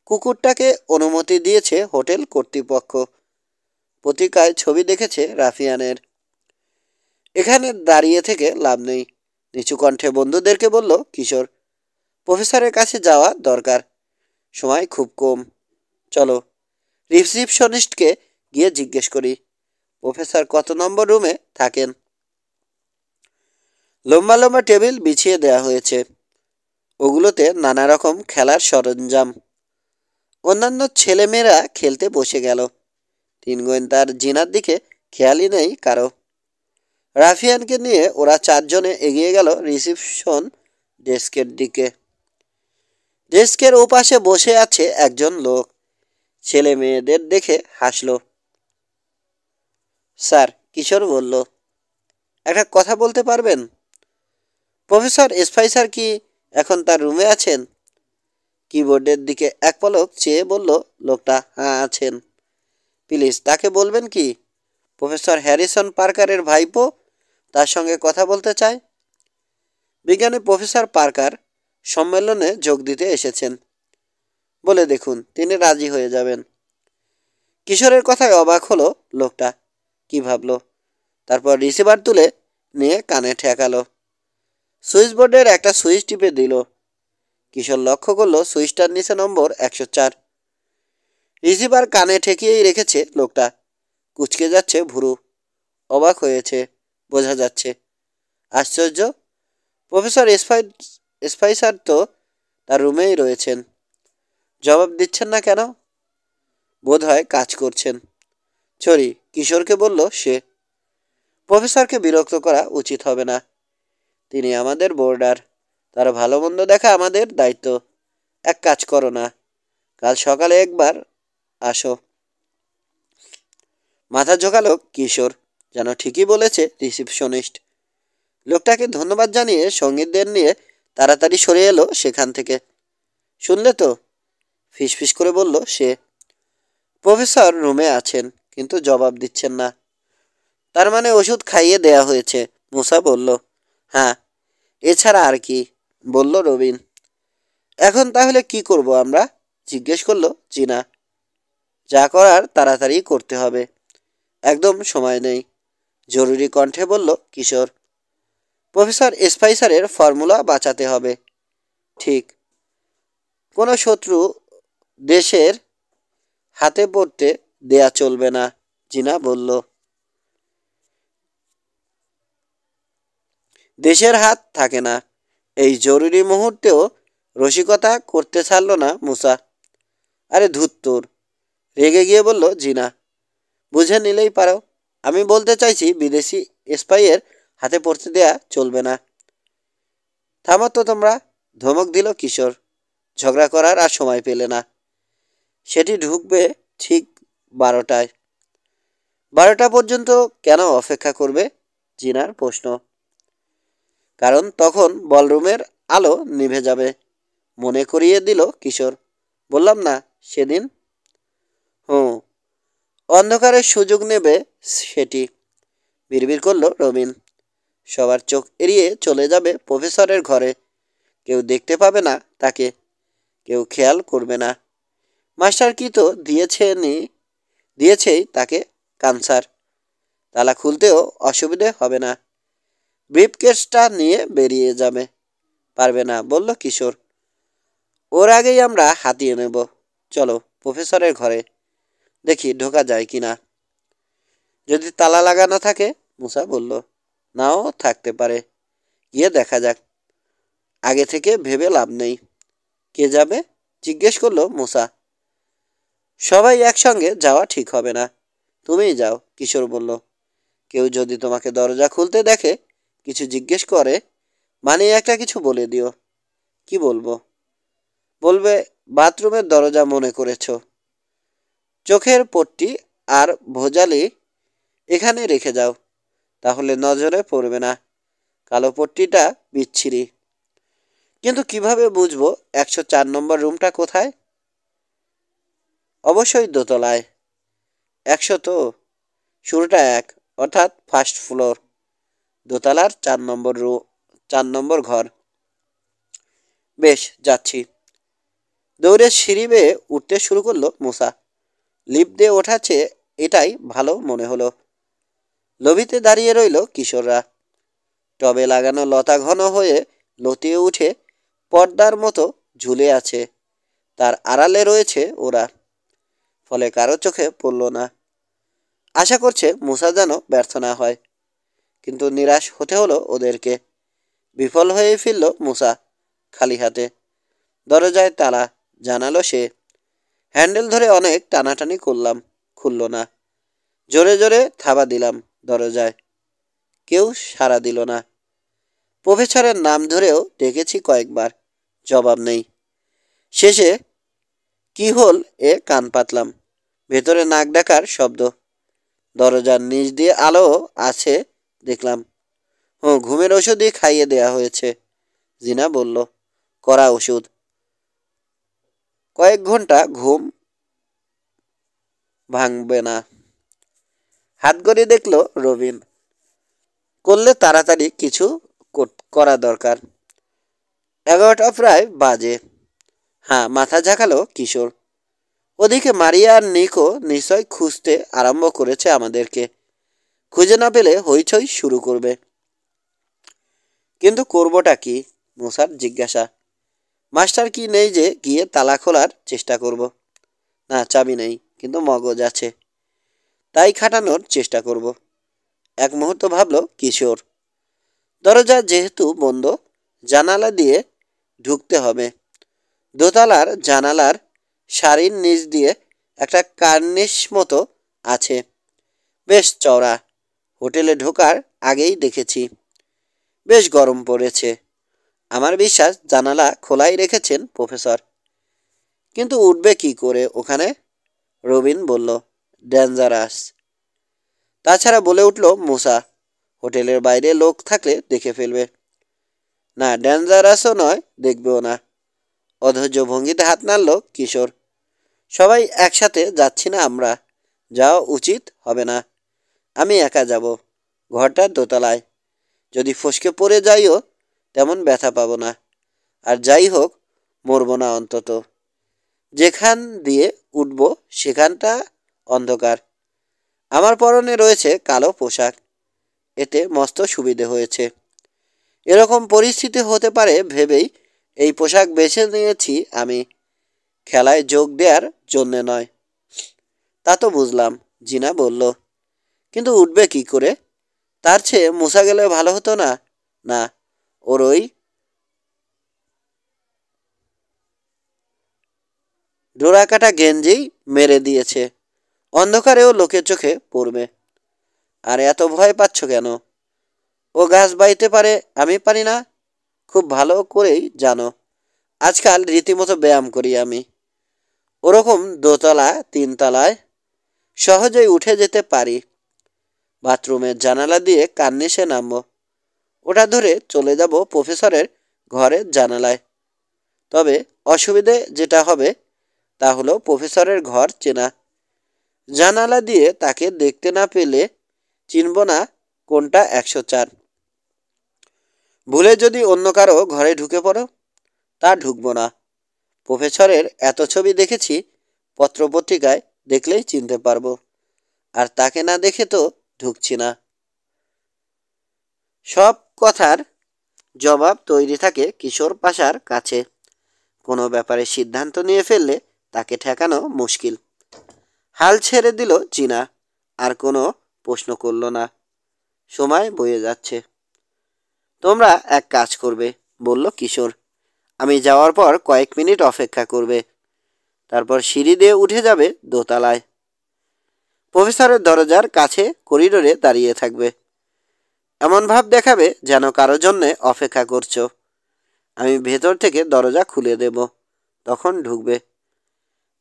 কুকুরটাকে অনুমতি দিয়েছে হোটেল কর্তৃপক্ষ। পত্রিকায় ছবি দেখেছে রাফিয়ানের। এখানে দাঁড়িয়ে থেকে লাভ নেই, নিচু কণ্ঠে বন্ধুদেরকে বলল কিশোর। প্রফেসরের কাছে যাওয়া দরকার, সময় খুব কম। চলো রিসিপশনিস্টকে গিয়ে জিজ্ঞেস করি প্রফেসর কত নম্বর রুমে থাকেন। লম্বা লম্বা টেবিল বিছিয়ে দেয়া হয়েছে। ওগুলোতে নানা রকম খেলার সরঞ্জাম। অন্যান্য ছেলেমেয়েরা খেলতে বসে গেল। 3 গোয়েন্দার জিনার দিকে খেয়ালই নেই কারো। রাফিয়ানকে নিয়ে ওরা 4 জনে এগিয়ে গেল রিসিপশন ডেস্কের দিকে। ডেস্কের ওপাশে বসে আছে একজন লোক। ছেলে মেয়েদের দেখে হাসল। স্যার, কিশোর বলল, একটা কথা বলতে পারবেন? প্রফেসর স্পাইসার কি এখন তার রুমে আছেন? কিবোর্ডের দিকে এক পলক চেয়ে বলল লোকটা, হ্যাঁ আছেন। প্লিজ তাকে বলবেন কি প্রফেসর হ্যারিসন পার্কারের ভাইপো তার সঙ্গে কথা বলতে চায়। বিজ্ঞানী প্রফেসর পার্কার সম্মেলনে যোগ দিতে এসেছেন। বলে দেখুন তিনি রাজি হয়ে যাবেন। কিশোরের কথায় অবাক হলো লোকটা। কি ভাবলো? তারপর রিসিভার তুলে নিয়ে কানে ঠেকালো। সুইচ বোর্ডের একটা সুইচ টিপে দিল। কিশোর লক্ষ্য করলো সুইচটার নিচে নম্বর 104। রিসিভার কানে ঠেকিয়েই রেখেছে লোকটা। কুঁচকে যাচ্ছে ভুরু। অবাক হয়েছে বোঝা যাচ্ছে। আশ্চর্য, প্রফেসর স্পাইসার তো তার রুমেই রয়েছেন। জবাব দিচ্ছেন না কেন? বোধ হয় কাজ করছেন। চরি কিশোরকে বলল সে। প্রফেসরকে বিরক্ত করা উচিত হবে না। তিনি আমাদের বোর্ডার। তার ভালো মন্দ দেখা আমাদের দায়িত্ব। এক কাজ করো না, কাল সকালে একবার আসো। মাথা ঝোঁকালো কিশোর, যেন ঠিকই বলেছে রিসিপশনিস্ট। লোকটাকে ধন্যবাদ জানিয়ে সঙ্গীতদের নিয়ে তাড়াতাড়ি সরে এলো সেখান থেকে। শুনলে তো? ফিসফিস করে বলল সে। প্রফেসর রুমে আছেন কিন্তু জবাব দিচ্ছেন না। তার মানে ওষুধ খাইয়ে দেয়া হয়েছে, মুসা বলল। হ্যাঁ, এছাড়া আর কি, বলল রবিন। এখন তাহলে কি করব আমরা? জিজ্ঞেস করলো জিনা। যা করার তাড়াতাড়ি করতে হবে, একদম সময় নেই, জরুরি কণ্ঠে বলল কিশোর। প্রফেসর স্পাইসারের ফর্মুলা বাঁচাতে হবে। ঠিক। কোনো শত্রু দেশের হাতে পড়তে দেয়া চলবে না, জিনা বলল। দেশের হাত থাকে না। এই জরুরি মুহূর্তেও রসিকতা করতে ছাড়ল না মুসা। আরে ধুত্তুর, রেগে গিয়ে বলল জিনা। বুঝে নিলেই পারো। আমি বলতে চাইছি বিদেশি স্পাইয়ের হাতে পড়তে দেয়া চলবে না। থামো তো তোমরা, ধমক দিল কিশোর। ঝগড়া করার আর সময় পেলে না। সেটি ঢুকবে ঠিক 12টায়। 12টা পর্যন্ত কেন অপেক্ষা করবে? জিনার প্রশ্ন। কারণ তখন বলরুমের আলো নিভে যাবে, মনে করিয়ে দিল কিশোর। বললাম না সেদিন? হুঁ, অন্ধকারের সুযোগ নেবে সেটি, বিড়বিড় করল রবিন। সবার চোখ এড়িয়ে চলে যাবে প্রফেসরের ঘরে। কেউ দেখতে পাবে না তাকে, কেউ খেয়াল করবে না। মাস্টার কি তো দিয়েছেই তাকে ক্যান্সার। তালা খুলতেও অসুবিধে হবে না। ব্রিফকেসটা নিয়ে বেরিয়ে যাবে। পারবে না, বলল কিশোর। ওর আগেই আমরা হাতিয়ে নেব। চলো প্রফেসরের ঘরে, দেখি ঢোকা যায় কি না। যদি তালা লাগানো থাকে, মুসা বলল। নাও থাকতে পারে, গিয়ে দেখা যাক। আগে থেকে ভেবে লাভ নেই। কে যাবে? জিজ্ঞেস করলো মুসা। সবাই একসঙ্গে যাওয়া ঠিক হবে না। তুমিই যাও, কিশোর বলল। কেউ যদি তোমাকে দরজা খুলতে দেখে, কিছু জিজ্ঞেস করে, মানে একটা কিছু বলে দিও। কি বলবো? বলবে বাথরুমের দরজা মনে করেছ। চোখের পট্টি আর ভোজালি এখানে রেখে যাও, তাহলে নজরে পড়বে না। কালো পট্টিটা বিচ্ছিরি। কিন্তু কিভাবে বুঝবো 104 নম্বর রুমটা কোথায়? অবশ্যই দোতলায়। 100 তো? শুরুটা 1, অর্থাৎ ফার্স্ট ফ্লোর। দোতলার 4 নম্বর ঘর। বেশ, যাচ্ছি। দৌড়ে সিঁড়ি বেয়ে উঠতে শুরু করলো মুসা। লিফট দিয়ে ওঠার চেয়ে এটাই ভালো মনে হলো। লবিতে দাঁড়িয়ে রইল কিশোররা। টবে লাগানো লতা ঘন হয়ে লতিয়ে উঠে পর্দার মতো ঝুলে আছে। তার আড়ালে রয়েছে ওরা, ফলে কারো চোখে পড়ল না। আশা করছে মুসা যেন ব্যর্থ না হয়, কিন্তু নিরাশ হতে হলো ওদেরকে। বিফল হয়ে ফিরল মুসা খালি হাতে। দরজায় তালা, জানালো সে। হ্যান্ডেল ধরে অনেক টানাটানি করলাম, খুলল না। জোরে জোরে থাবা দিলাম দরজায়, কেউ সাড়া দিল না। প্রফেসরের নাম ধরেও ডেকেছি কয়েকবার, জবাব নেই। শেষে কি হল এ কান পাতলাম, ভেতরে নাক ডাকার শব্দ। দরজার নিচ দিয়ে আলো আছে দেখলাম। ঘুমের ওষুধই খাইয়ে দেয়া হয়েছে, জিনা বলল। কড়া ওষুধ। কয়েক ঘন্টা ঘুম ভাঙবে না। হাত ঘড়ি দেখল রবিন। করলে তাড়াতাড়ি কিছু করা দরকার। 11টা প্রায় বাজে। হ্যাঁ, মাথা ঝাঁকালো কিশোর। ওদিকে মারিয়া আর নিকো নিশ্চয় খুঁজতে আরম্ভ করেছে আমাদেরকে। খুঁজে না পেলে হইচই শুরু করবে। কিন্তু করবোটা কি? মুসার জিজ্ঞাসা। মাস্টার কি নেই যে গিয়ে তালা খোলার চেষ্টা করব? না, চাবি নেই, কিন্তু মগজ আছে। তাই খাটানোর চেষ্টা করব। এক মুহূর্ত ভাবল কিশোর। দরজা যেহেতু বন্ধ, জানালা দিয়ে ঢুকতে হবে। দোতলার জানালার সারির নিচ দিয়ে একটা কার্নিশ মতো আছে, বেশ চওড়া। হোটেলে ঢোকার আগেই দেখেছি। বেশ গরম পড়েছে। আমার বিশ্বাস জানালা খোলাই রেখেছেন প্রফেসর। কিন্তু উঠবে কি করে ওখানে? রবিন বলল, ডেঞ্জারাস। তাছাড়া বলে উঠল মুসা, হোটেলের বাইরে লোক থাকলে দেখে ফেলবে। না, ডেঞ্জারাসও নয়, দেখবেও না। অধৈর্য ভঙ্গিতে হাত নাড়ল কিশোর। সবাই একসাথে যাচ্ছি না আমরা? যাওয়া উচিত হবে না। আমি একা যাব। ঘরটার দোতলায়। যদি ফসকে পড়ে যাইও তেমন ব্যথা পাবো না। আর যাই হোক, মরব না অন্তত। যেখান দিয়ে উঠব সেখানটা অন্ধকার। আমার পরনে রয়েছে কালো পোশাক। এতে মস্ত সুবিধে হয়েছে। এরকম পরিস্থিতি হতে পারে ভেবেই এই পোশাক বেছে নিয়েছি আমি। খেলায় যোগ দেওয়ার জন্যে নয়। তা তো বুঝলাম, জিনা বলল। কিন্তু উঠবে কি করে? তার চেয়ে মুসা গেলে ভালো হতো না? না, ওর ওই ডোরাকাটা গেঞ্জেই মেরে দিয়েছে। অন্ধকারেও লোকের চোখে পড়বে। আর এত ভয় পাচ্ছ কেন? ও গাছ বাইতে পারে, আমি পারি না? খুব ভালো করেই জানো। আজকাল রীতিমতো ব্যায়াম করি আমি। ওরকম দোতলা তিনতলায় সহজেই উঠে যেতে পারি। বাথরুমের জানালা দিয়ে কার্নিশে নামবো। ওটা ধরে চলে যাব প্রফেসরের ঘরের জানালায়। তবে অসুবিধে যেটা হবে তা হলো প্রফেসরের ঘর চেনা। জানালা দিয়ে তাকে দেখতে না পেলে চিনব না কোনটা 104। ভুলে যদি অন্য কারো ঘরে ঢুকে পড়ো? তা ঢুকবো না। প্রফেসরের এত ছবি দেখেছি, পত্রপত্রিকায় দেখলেই চিনতে পারবো। আর তাকে না দেখে তো ঢুকছি না। সব কথার জবাব তৈরি থাকে কিশোর পাশার কাছে। কোনো ব্যাপারে সিদ্ধান্ত নিয়ে ফেললে তাকে ঠেকানো মুশকিল। হাল ছেড়ে দিল জিনা। আর কোনো প্রশ্ন করল না। সময় বয়ে যাচ্ছে। তোমরা এক কাজ করবে, বলল কিশোর। আমি যাওয়ার পর কয়েক মিনিট অপেক্ষা করবে। তারপর সিঁড়ি দিয়ে উঠে যাবে দোতলায়। প্রফেসরের দরজার কাছে করিডোরে দাঁড়িয়ে থাকবে। এমন ভাব দেখাবে যেন কারো জন্যে অপেক্ষা করছো। আমি ভেতর থেকে দরজা খুলে দেব। তখন ঢুকবে।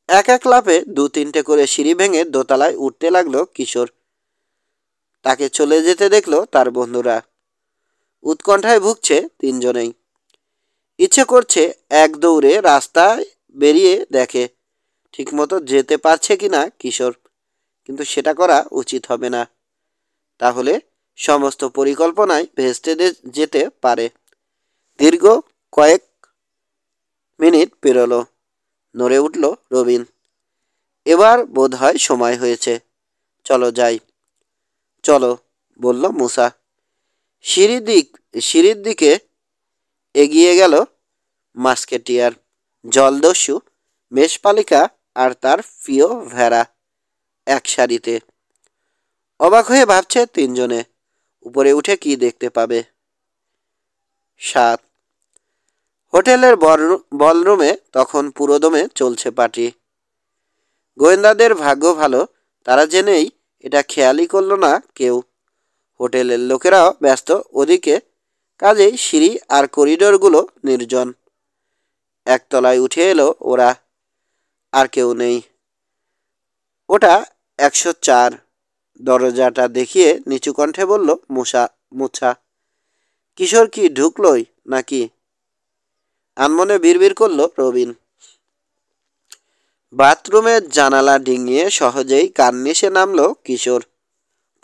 এক এক লাফে 2-3টে করে সিঁড়ি ভেঙে দোতলায় উঠতে লাগলো কিশোর। তাকে চলে যেতে দেখলো তার বন্ধুরা। উৎকণ্ঠায় ভুগছে তিনজনেই। ইচ্ছে করছে এক দৌড়ে রাস্তায় বেরিয়ে দেখে ঠিকমতো যেতে পারছে কিনা কিশোর। কিন্তু সেটা করা উচিত হবে না। তাহলে সমস্ত পরিকল্পনায় ভেস্তে যেতে পারে। দীর্ঘ কয়েক মিনিট পেরোলো। নড়ে উঠল রবিন। এবার বোধ হয় সময় হয়েছে। চলো যাই। চলো, বলল মুসা। সিঁড়ির দিকে এগিয়ে গেল মাস্কেটিয়ার, জলদস্যু, মেষপালিকা আর তার প্রিয় ভেড়া এক সারিতে। অবাক হয়ে ভাবছে তিনজনে উপরে উঠে কি দেখতে পাবে। 7। হোটেলের বলরুমে তখন পুরোদমে চলছে পার্টি। গোয়েন্দাদের ভাগ্য ভালো, তারা জেনেই এটা খেয়ালই করল না কেউ। হোটেলের লোকেরাও ব্যস্ত ওদিকে, কাজেই সিঁড়ি আর করিডোরগুলো নির্জন। একতলায় উঠে এলো ওরা। আর কেউ নেই। ওটা 104। দরজাটা দেখিয়ে নিচু কণ্ঠে বলল মুছা। কিশোর কি ঢুকলোই নাকি? আনমনে বিড়বিড় করল রবিন। বাথরুমের জানালা ডিঙিয়ে সহজেই কার্নিশে নামলো কিশোর।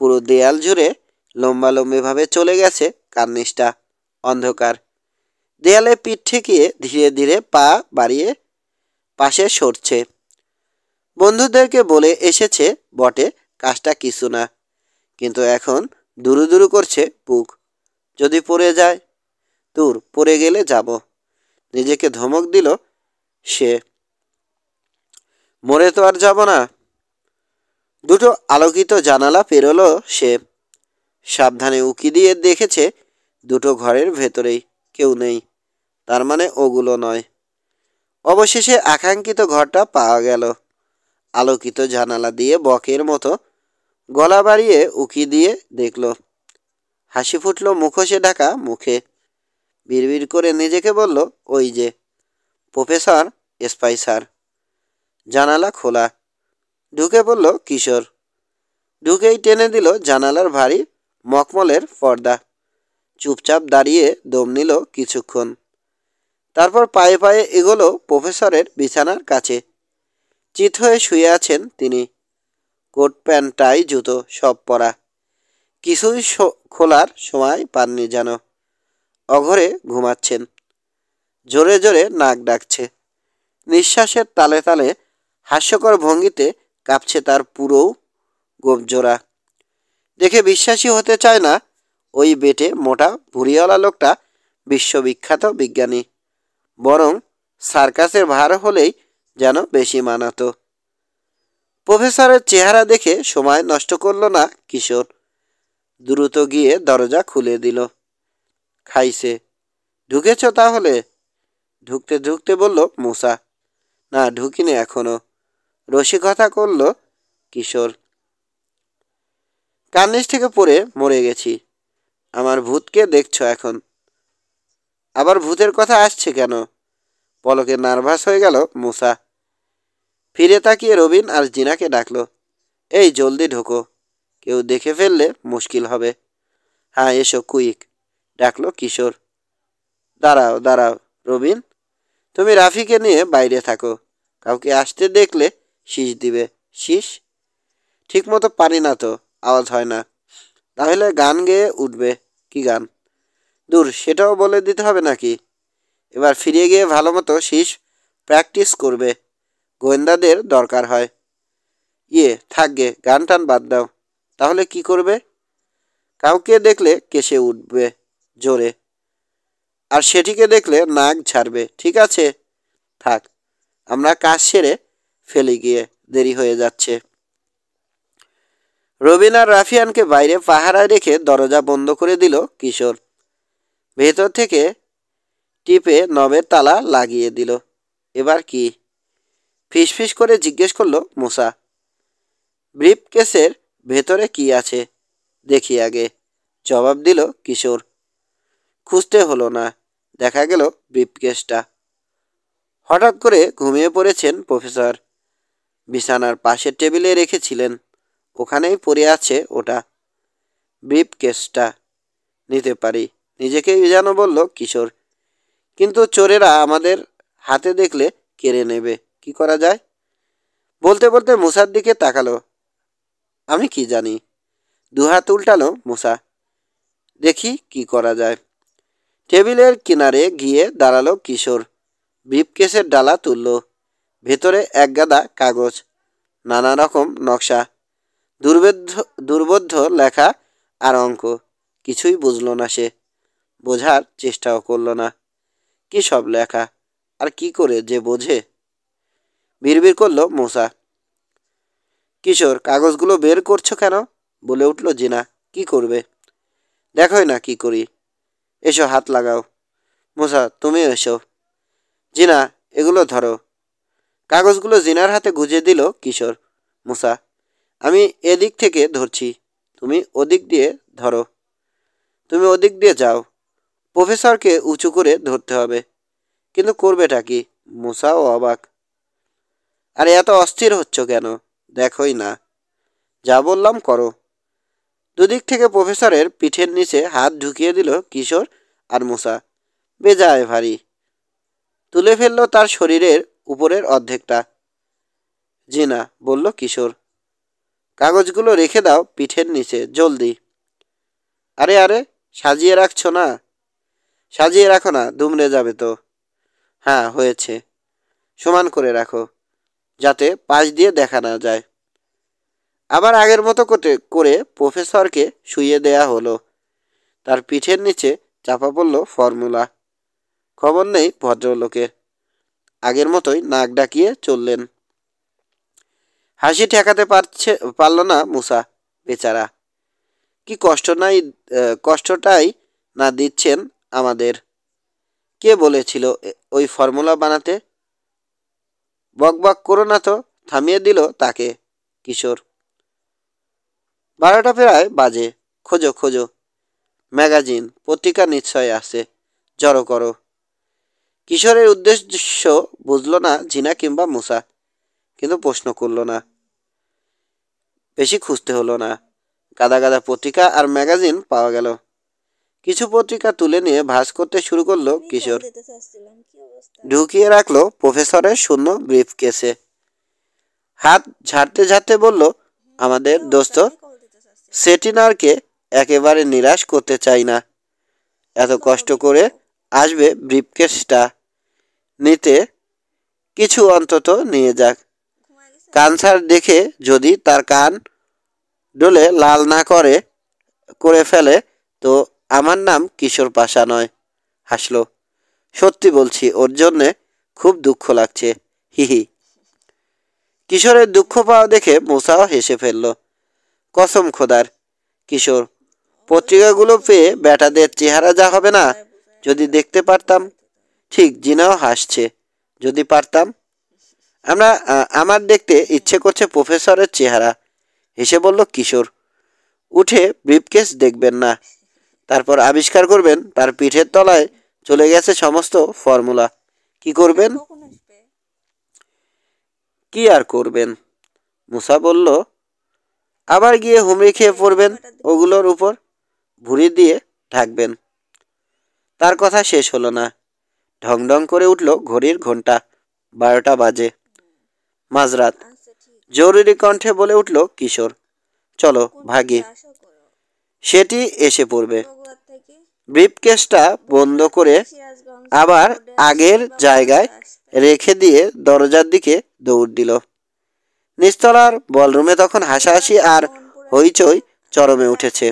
পুরো দেয়াল জুড়ে লম্বালম্বিভাবে চলে গেছে কার্নিশটা। অন্ধকার। দেয়ালে পিঠ ঠেকিয়ে ধীরে ধীরে পা বাড়িয়ে পাশে সরছে। বন্ধুদেরকে বলে এসেছে বটে, কাজটা কিছু না, কিন্তু এখন দুরু দুরু করছে বুক। যদি পড়ে যায়? দূর, পড়ে গেলে যাব। নিজেকে ধমক দিল সে। মরে তো আর যাব না। দুটো আলোকিত জানালা পেরোলো সে। সাবধানে উকি দিয়ে দেখেছে দুটো ঘরের ভেতরেই কেউ নেই। তার মানে ওগুলো নয়। অবশেষে আকাঙ্ক্ষিত ঘরটা পাওয়া গেল। আলোকিত জানালা দিয়ে বকের মতো গলা বাড়িয়ে উকি দিয়ে দেখল। হাসি ফুটল মুখোশে ঢাকা মুখে। বিড়বিড় করে নিজেকে বলল, ওই যে প্রফেসর স্পাইসার। জানালা খোলা। ঢুকে পড়ল কিশোর। ঢুকেই টেনে দিল জানালার ভারী মখমলের পর্দা। চুপচাপ দাঁড়িয়ে দম নিল কিছুক্ষণ। তারপর পায়ে পায়ে এগোলো প্রফেসরের বিছানার কাছে। চিত হয়ে শুয়ে আছেন তিনি। কোট প্যান্ট টাই জুতো সব পরা। কিছুই খোলার সময় পাননি যেন। অঘরে ঘুমাচ্ছেন। জোরে জোরে নাক ডাকছে। নিঃশ্বাসের তালে তালে হাস্যকর ভঙ্গিতে কাঁপছে তার পুরো গোপজোড়া। দেখে বিশ্বাসই হতে চায় না ওই বেটে মোটা ভুঁড়িওয়ালা লোকটা বিশ্ববিখ্যাত বিজ্ঞানী। বরং সার্কাসের ভার হলেই যেন বেশি মানাতো। প্রফেসরের চেহারা দেখে সময় নষ্ট করল না কিশোর। দ্রুত গিয়ে দরজা খুলে দিল। খাইছে। ঢুকেছ তাহলে? ঢুকতে ঢুকতে বলল মুসা। না, ঢুকিনি এখনো। রসিকতা করল কিশোর। কার্নিশ থেকে পড়ে মরে গেছি। আমার ভূতকে দেখছ এখন? আবার ভূতের কথা আসছে কেন? পলকে নার্ভাস হয়ে গেল মুসা। ফিরে তাকিয়ে রবিন আর জিনাকে ডাকলো। এই জলদি ঢোকো, কেউ দেখে ফেললে মুশকিল হবে। হ্যাঁ এসো কুইক, ডাকলো কিশোর। দাঁড়াও দাঁড়াও রবিন, তুমি রাফিকে নিয়ে বাইরে থাকো। কাউকে আসতে দেখলে শীষ দিবে। শীষ? ঠিক মতো পারি না তো, আওয়াজ হয় না। তাহলে গান গেয়ে উঠবে। কি গান? দূর, সেটাও বলে দিতে হবে নাকি? এবার ফিরে গিয়ে ভালো মতো শীষ প্র্যাকটিস করবে। গোয়েন্দাদের দরকার হয়। থাকবে, গান টান বাদ দাও। তাহলে কি করবে? কাউকে দেখলে কেসে উঠবে জোরে, আর সেটিকে দেখলে নাক ঝাড়বে। ঠিক আছে, থাক, আমরা কাজ সেরে ফেলে গিয়ে, দেরি হয়ে যাচ্ছে। রবিন আর রাফিয়ানকে বাইরে পাহারায় রেখে দরজা বন্ধ করে দিল কিশোর। ভেতর থেকে টিপে নবের তালা লাগিয়ে দিল। এবার কি? ফিসফিস করে জিজ্ঞেস করলো মুসা। ব্রিফ কেসের ভেতরে কি আছে দেখি আগে, জবাব দিল কিশোর। খুঁজতে হলো না, দেখা গেল ব্রিফ কেসটা। হঠাৎ করে ঘুমিয়ে পড়েছেন প্রফেসর। বিছানার পাশের টেবিলে রেখেছিলেন, ওখানেই পড়ে আছে ওটা। ব্রিফ কেসটা নিতে পারি, নিজেকেই যেন বলল কিশোর। কিন্তু চোরেরা আমাদের হাতে দেখলে কেড়ে নেবে। কি করা যায়? বলতে বলতে মুসার দিকে তাকালো। আমি কি জানি। দুহাত উল্টালো মুসা। দেখি কি করা যায়। টেবিলের কিনারে গিয়ে দাঁড়ালো কিশোর। ব্রিফকেসের ডালা তুলল। ভেতরে এক গাদা কাগজ, নানা রকম নকশা, দুর্বোধ্য লেখা আর অঙ্ক। কিছুই বুঝল না সে, বোঝার চেষ্টাও করল না। কি সব লেখা, আর কি করে যে বোঝে? বিড়বিড় করল মুসা। কিশোর, কাগজগুলো বের করছো কেন? বলে উঠল জিনা। কি করবে? দেখোই না কি করি। এসো, হাত লাগাও। মুসা, তুমিও এসো। জিনা, এগুলো ধরো। কাগজগুলো জিনার হাতে গুজে দিল কিশোর। মুসা, আমি এদিক থেকে ধরছি, তুমি ওদিক দিয়ে ধরো। তুমি ওদিক দিয়ে যাও। প্রফেসরকে উঁচু করে ধরতে হবে। কিন্তু করবেটা কি? মুসাও অবাক। আরে এত অস্থির হচ্ছ কেন? দেখোই না। যা বললাম করো। দুদিক থেকে প্রফেসরের পিঠের নিচে হাত ঢুকিয়ে দিল কিশোর আর মুসা। বেজায় ভারী। তুলে ফেলল তার শরীরের উপরের অর্ধেকটা। জি না, বলল কিশোর। কাগজগুলো রেখে দাও পিঠের নিচে, জলদি। আরে আরে, সাজিয়ে রাখছো না? সাজিয়ে রাখো না, দুমড়ে যাবে তো। হ্যাঁ, হয়েছে। সমান করে রাখো, যাতে পাশ দিয়ে দেখা না যায়। আবার আগের মতো করে প্রফেসরকে শুইয়ে দেয়া হলো। তার পিঠের নিচে চাপা পড়ল ফর্মুলা। খবর নেই ভদ্রলোকের। আগের মতোই নাক ডাকিয়ে চললেন। হাসি ঠেকাতে পারল না মুসা, বেচারা। কি কষ্টটাই না দিচ্ছেন আমাদের। কে বলেছিল ওই ফর্মুলা বানাতে? বকবক করো না তো, থামিয়ে দিল তাকে কিশোর। 12টা প্রায় বাজে। খোঁজো খোঁজো, ম্যাগাজিন পত্রিকা নিশ্চয় আছে, জড়ো করো। কিশোরের উদ্দেশ্য বুঝল না জিনা কিংবা মুসা, কিন্তু প্রশ্ন করল না। বেশি খুঁজতে হলো না। গাদা গাদা পত্রিকা আর ম্যাগাজিন পাওয়া গেল। কিছু পত্রিকা তুলে নিয়ে ভাঁজ করতে শুরু করলো কিশোর। ঢুকিয়ে রাখলো প্রফেসরের শূন্য ব্রিফ কেসে। হাত ঝাড়তে ঝাড়তে বলল, আমাদের দোস্ত সেটিনারকে একেবারে নিরাশ করতে চাই না। এত কষ্ট করে আসবে ব্রিফকেসটা নিতে, কিছু অন্তত নিয়ে যাক। কানসার দেখে যদি তার কান ডলে লাল না করে ফেলে তো আমার নাম কিশোর পাশা নয়। হাসলো। সত্যি বলছি, ওর জন্যে খুব দুঃখ লাগছে, হিহি। কিশোরের দুঃখ পাওয়া দেখে মুসাও হেসে ফেলল। কসম খোদার, কিশোর, পত্রিকাগুলো পেয়ে বেটাদের চেহারা যা হবে না, যদি দেখতে পারতাম। ঠিক জিনাও হাসছে। যদি পারতাম। আমার দেখতে ইচ্ছে করছে প্রফেসরের চেহারা, হেসে বলল কিশোর। উঠে ব্রিফকেস দেখবেন না, তারপর আবিষ্কার করবেন তার পিঠের তলায় চলে গেছে সমস্ত ফর্মুলা। কি করবেন? কি আর করবেন? মুসা বলল, আবার গিয়ে হুমড়ি খেয়ে পড়বেন ওগুলোর উপর, ভুঁড়ি দিয়ে ঢাকবেন। তার কথা শেষ হলো না। ঢং ঢং করে উঠল ঘড়ির ঘণ্টা। 12টা বাজে, মাঝরাত। জরুরি কণ্ঠে বলে উঠল কিশোর, চলো ভাগি। সেটি এসে পড়বে। ব্রিফকেসটা বন্ধ করে আবার আগের জায়গায় রেখে দিয়ে দরজার দিকে দৌড় দিল। নিচতলার বলরুমে তখন হাসাহাসি আর হইচই চরমে উঠেছে।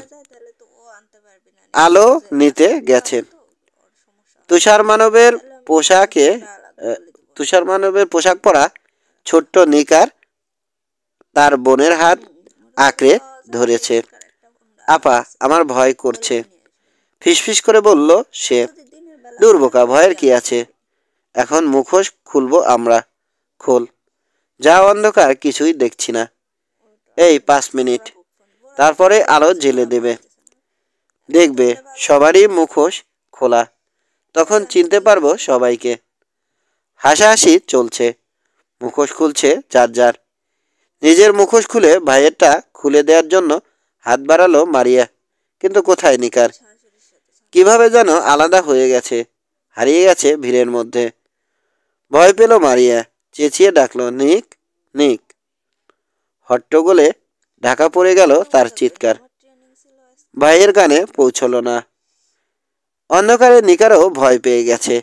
আলো নিতে গেছে। তুষার মানবের পোশাক পরা ছোট্ট নিকার তার বোনের হাত আঁকড়ে ধরেছে। আপা, আমার ভয় করছে, ফিসফিস করে বলল সে। দুর্বোকা, ভয়ের কি আছে? এখন মুখোশ খুলবো আমরা। খোল। যা অন্ধকার, কিছুই দেখছি না। এই 5 মিনিট, তারপরে আলো জ্বেলে দেবে। দেখবে সবারই মুখোশ খোলা, তখন চিনতে পারবো সবাইকে। হাসাহাসি চলছে। মুখোশ খুলছে যার যার। নিজের মুখোশ খুলে ভাইয়েরটা খুলে দেওয়ার জন্য হাত বাড়ালো মারিয়া, কিন্তু কোথায় নিকার? কিভাবে যেন আলাদা হয়ে গেছে, হারিয়ে গেছে ভিড়ের মধ্যে। ভয় পেল মারিয়া, চেঁচিয়ে ডাকলো, নিক, নিক। হট্টগোলে ঢাকা পড়ে গেল তার চিৎকার। ভাইয়ের গানে পৌঁছল না। অন্ধকারে নিকারও ভয় পেয়ে গেছে।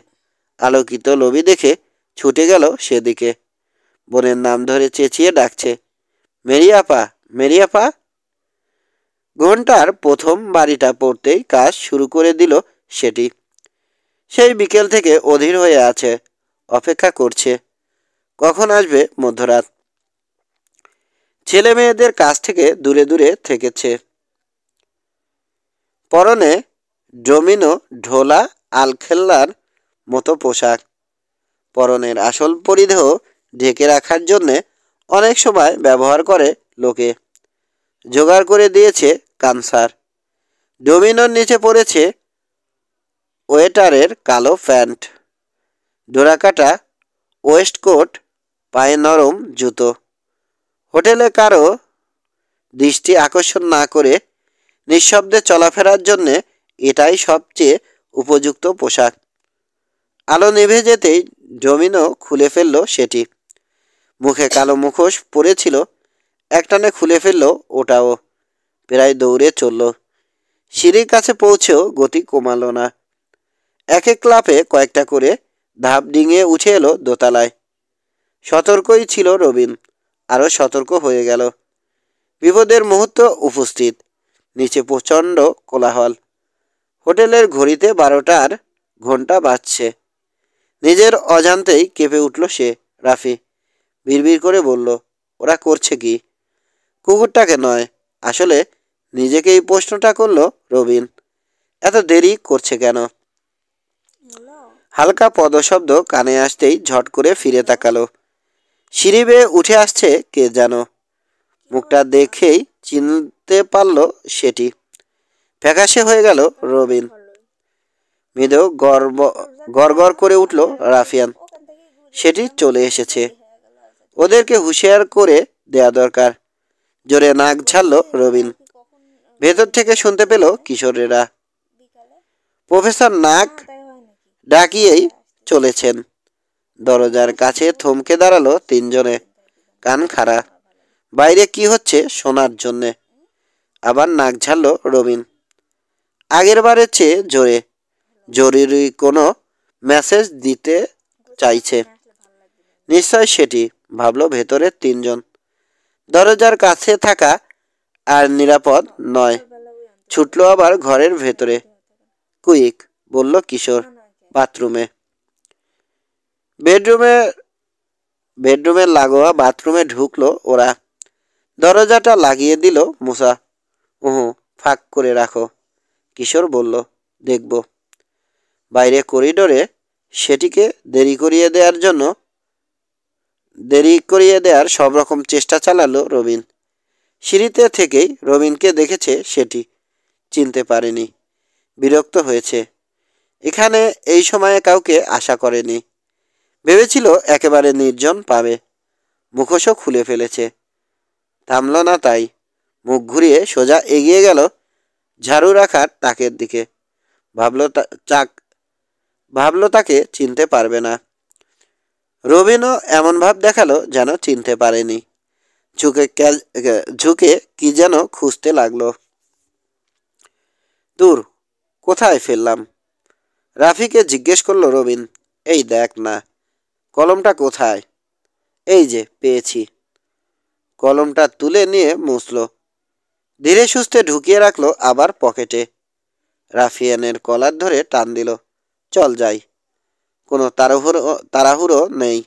আলোকিত লবি দেখে ছুটে গেল সেদিকে। বোনের নাম ধরে চেঁচিয়ে ডাকছে, মেরিয়াপা, মেরিয়াপা। ঘন্টার প্রথম বাড়িটা পড়তেই কাজ শুরু করে দিল সেটি। সেই বিকেল থেকে অধীর হয়ে আছে, অপেক্ষা করছে কখন আসবে মধ্যরাত। ছেলে মেয়েদের কাছ থেকে দূরে দূরে থেকেছে। পরনে ডোমিনো ঢোলা আলখেল্লার মতো পোশাক। পরনের আসল পরিধেয় ঢেকে রাখার জন্যে অনেক সময় ব্যবহার করে লোকে। জোগাড় করে দিয়েছে কানসার। ডোমিনোর নিচে পড়েছে ওয়েটারের কালো প্যান্ট, ডোরাকাটা ওয়েস্টকোট, পায়ে নরম জুতো। হোটেলে কারো দৃষ্টি আকর্ষণ না করে নিঃশব্দে চলাফেরার জন্যে এটাই সবচেয়ে উপযুক্ত পোশাক। আলো নিভে যেতেই ডোমিনো খুলে ফেলল সেটি। মুখে কালো মুখোশ পরেছিল, একটানে খুলে ফেলল ওটাও। প্রায় দৌড়ে চলল। সিঁড়ির কাছে পৌঁছেও গতি কমালো না। এক এক লাফে কয়েকটা করে ধাপ ডিঙিয়ে উঠে এলো দোতলায়। সতর্কই ছিল রবিন, আরও সতর্ক হয়ে গেল। বিপদের মুহূর্ত উপস্থিত। নিচে প্রচণ্ড কোলাহল। হোটেলের ঘড়িতে 12টার ঘন্টা বাজছে। নিজের অজান্তেই কেঁপে উঠল সে। রাফি বিড়বিড় করে বলল, ওরা করছে কি? কুকুরটাকে নয়, আসলে নিজেকেই প্রশ্নটা করল রবিন। এত দেরি করছে কেন? হালকা পদশব্দ কানে আসতেই ঝট করে ফিরে তাকালো। সিঁড়ি বেয়ে উঠে আসছে কে যেন। মুখটা দেখেই চিনতে পারল সেটি। ফ্যাকাশে হয়ে গেল রবিন। মৃদু গড় করে উঠল রাফিয়ান। সেটি চলে এসেছে। ওদেরকে হুঁশিয়ার করে দেয়া দরকার। জোরে নাক ঝাড়ল রবিন। ভেতর থেকে শুনতে পেল কিশোরেরা। প্রফেসর নাক ডাকিয়েই চলেছেন। দরজার কাছে থমকে দাঁড়ালো তিনজনে, কান খাড়া, বাইরে কি হচ্ছে শোনার জন্যে। আবার নাক ঝাড়ল রবিন, আগের বারের চেয়ে জোরে। জরুরি কোনো মেসেজ দিতে চাইছে নিশ্চয় সেটি, ভাবল ভেতরের তিনজন। দরজার কাছে থাকা আর নিরাপদ নয়। ছুটল আবার ঘরের ভেতরে। কুইক, বলল কিশোর। বাথরুমে। বেডরুমের লাগোয়া বাথরুমে ঢুকলো ওরা। দরজাটা লাগিয়ে দিল মুসা। ফাঁক করে রাখো, কিশোর বলল। দেখব। বাইরে করিডোরে সেটিকে দেরি করিয়ে দেওয়ার সব রকম চেষ্টা চালালো রবিন। সিঁড়িতে থেকেই রবিনকে দেখেছে সেটি, চিনতে পারেনি। বিরক্ত হয়েছে। এখানে এই সময়ে কাউকে আশা করেনি। ভেবেছিল একেবারে নির্জন পাবে। মুখোশও খুলে ফেলেছে। থামল না তাই। মুখ ঘুরিয়ে সোজা এগিয়ে গেল ঝাড়ু রাখার তাকের দিকে। ভাবল তাকে চিনতে পারবে না। রবিনও এমন ভাব দেখালো যেন চিনতে পারেনি। ঝুঁকে কি যেন খুঁজতে লাগলো। দূর, কোথায় ফেললাম? রাফিকে জিজ্ঞেস করলো রবিন। এই দেখ না, কলমটা কোথায়? এই যে, পেয়েছি। কলমটা তুলে নিয়ে মুছল। ধীরে সুস্থে ঢুকিয়ে রাখলো আবার পকেটে। রাফিয়ানের কলার ধরে টান দিল। চল যাই। কোনো তাড়াহুড়ো নেই।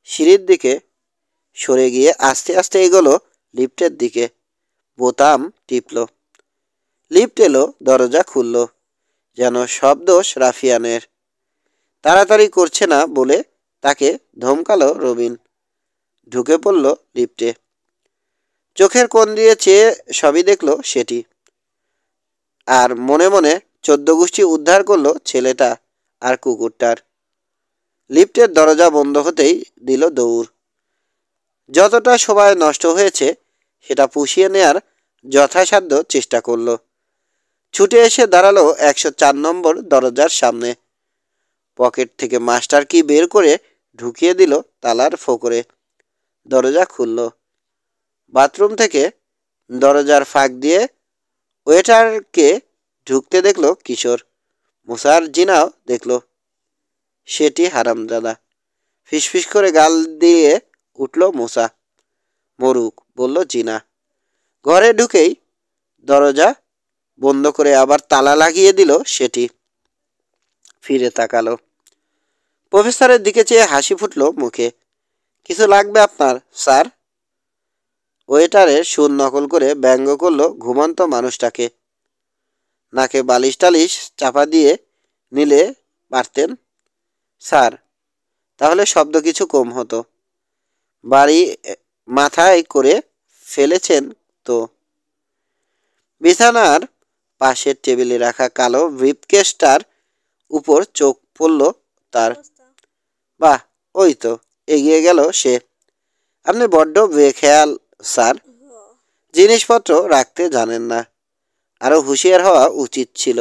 সিঁড়ির দিকে সরে গিয়ে আস্তে আস্তে এগোলো লিফটের দিকে। বোতাম টিপল। লিফট এলো, দরজা খুলল। যেন সব দোষ রাফিয়ানের। তাড়াতাড়ি করছে না বলে তাকে ধমকালো রবিন। ঢুকে পড়ল লিফটে। চোখের কোণ দিয়ে চেয়ে সবই দেখলো সেটি। আর মনে মনে 14 গোষ্ঠী উদ্ধার করলো ছেলেটা আর কুকুরটার। লিফটের দরজা বন্ধ হতেই দিল দৌড়। যতটা সময় নষ্ট হয়েছে সেটা পুষিয়ে নেয়ার যথাসাধ্য চেষ্টা করলো। ছুটে এসে দাঁড়ালো 104 নম্বর দরজার সামনে। পকেট থেকে মাস্টার কি বের করে ঢুকিয়ে দিল তালার ফোকরে। দরজা খুলল। বাথরুম থেকে দরজার ফাঁক দিয়ে ওয়েটারকে ঢুকতে দেখল কিশোর। মুসার জিনাও দেখল। সেটি হারামজাদা। ফিসফিস করে গাল দিয়ে উঠল মুসা। মরুক, বলল জিনা। ঘরে ঢুকেই দরজা বন্ধ করে আবার তালা লাগিয়ে দিল সেটি। ফিরে তাকালো। প্রফেসরের দিকে চেয়ে হাসি ফুটল মুখে। কিছু লাগবে আপনার, স্যার? ওয়েটারের সুর নকল করে ব্যঙ্গ করল ঘুমন্ত মানুষটাকে। নাকে বালিশ টালিশ চাপা দিয়ে নিলে পারতেন, স্যার, তাহলে শব্দ কিছু কম হতো। বাড়ি মাথায় করে ফেলেছেন তো। বিছানার পাশের টেবিলে রাখা কালো ব্রিফকেসটার উপর চোখ পড়ল তার। বাহ, ওই তো এগিয়ে গেল সে। আপনি বড্ড বেখেয়াল, স্যার। জিনিসপত্র রাখতে জানেন না। আরো হুঁশিয়ার হওয়া উচিত ছিল।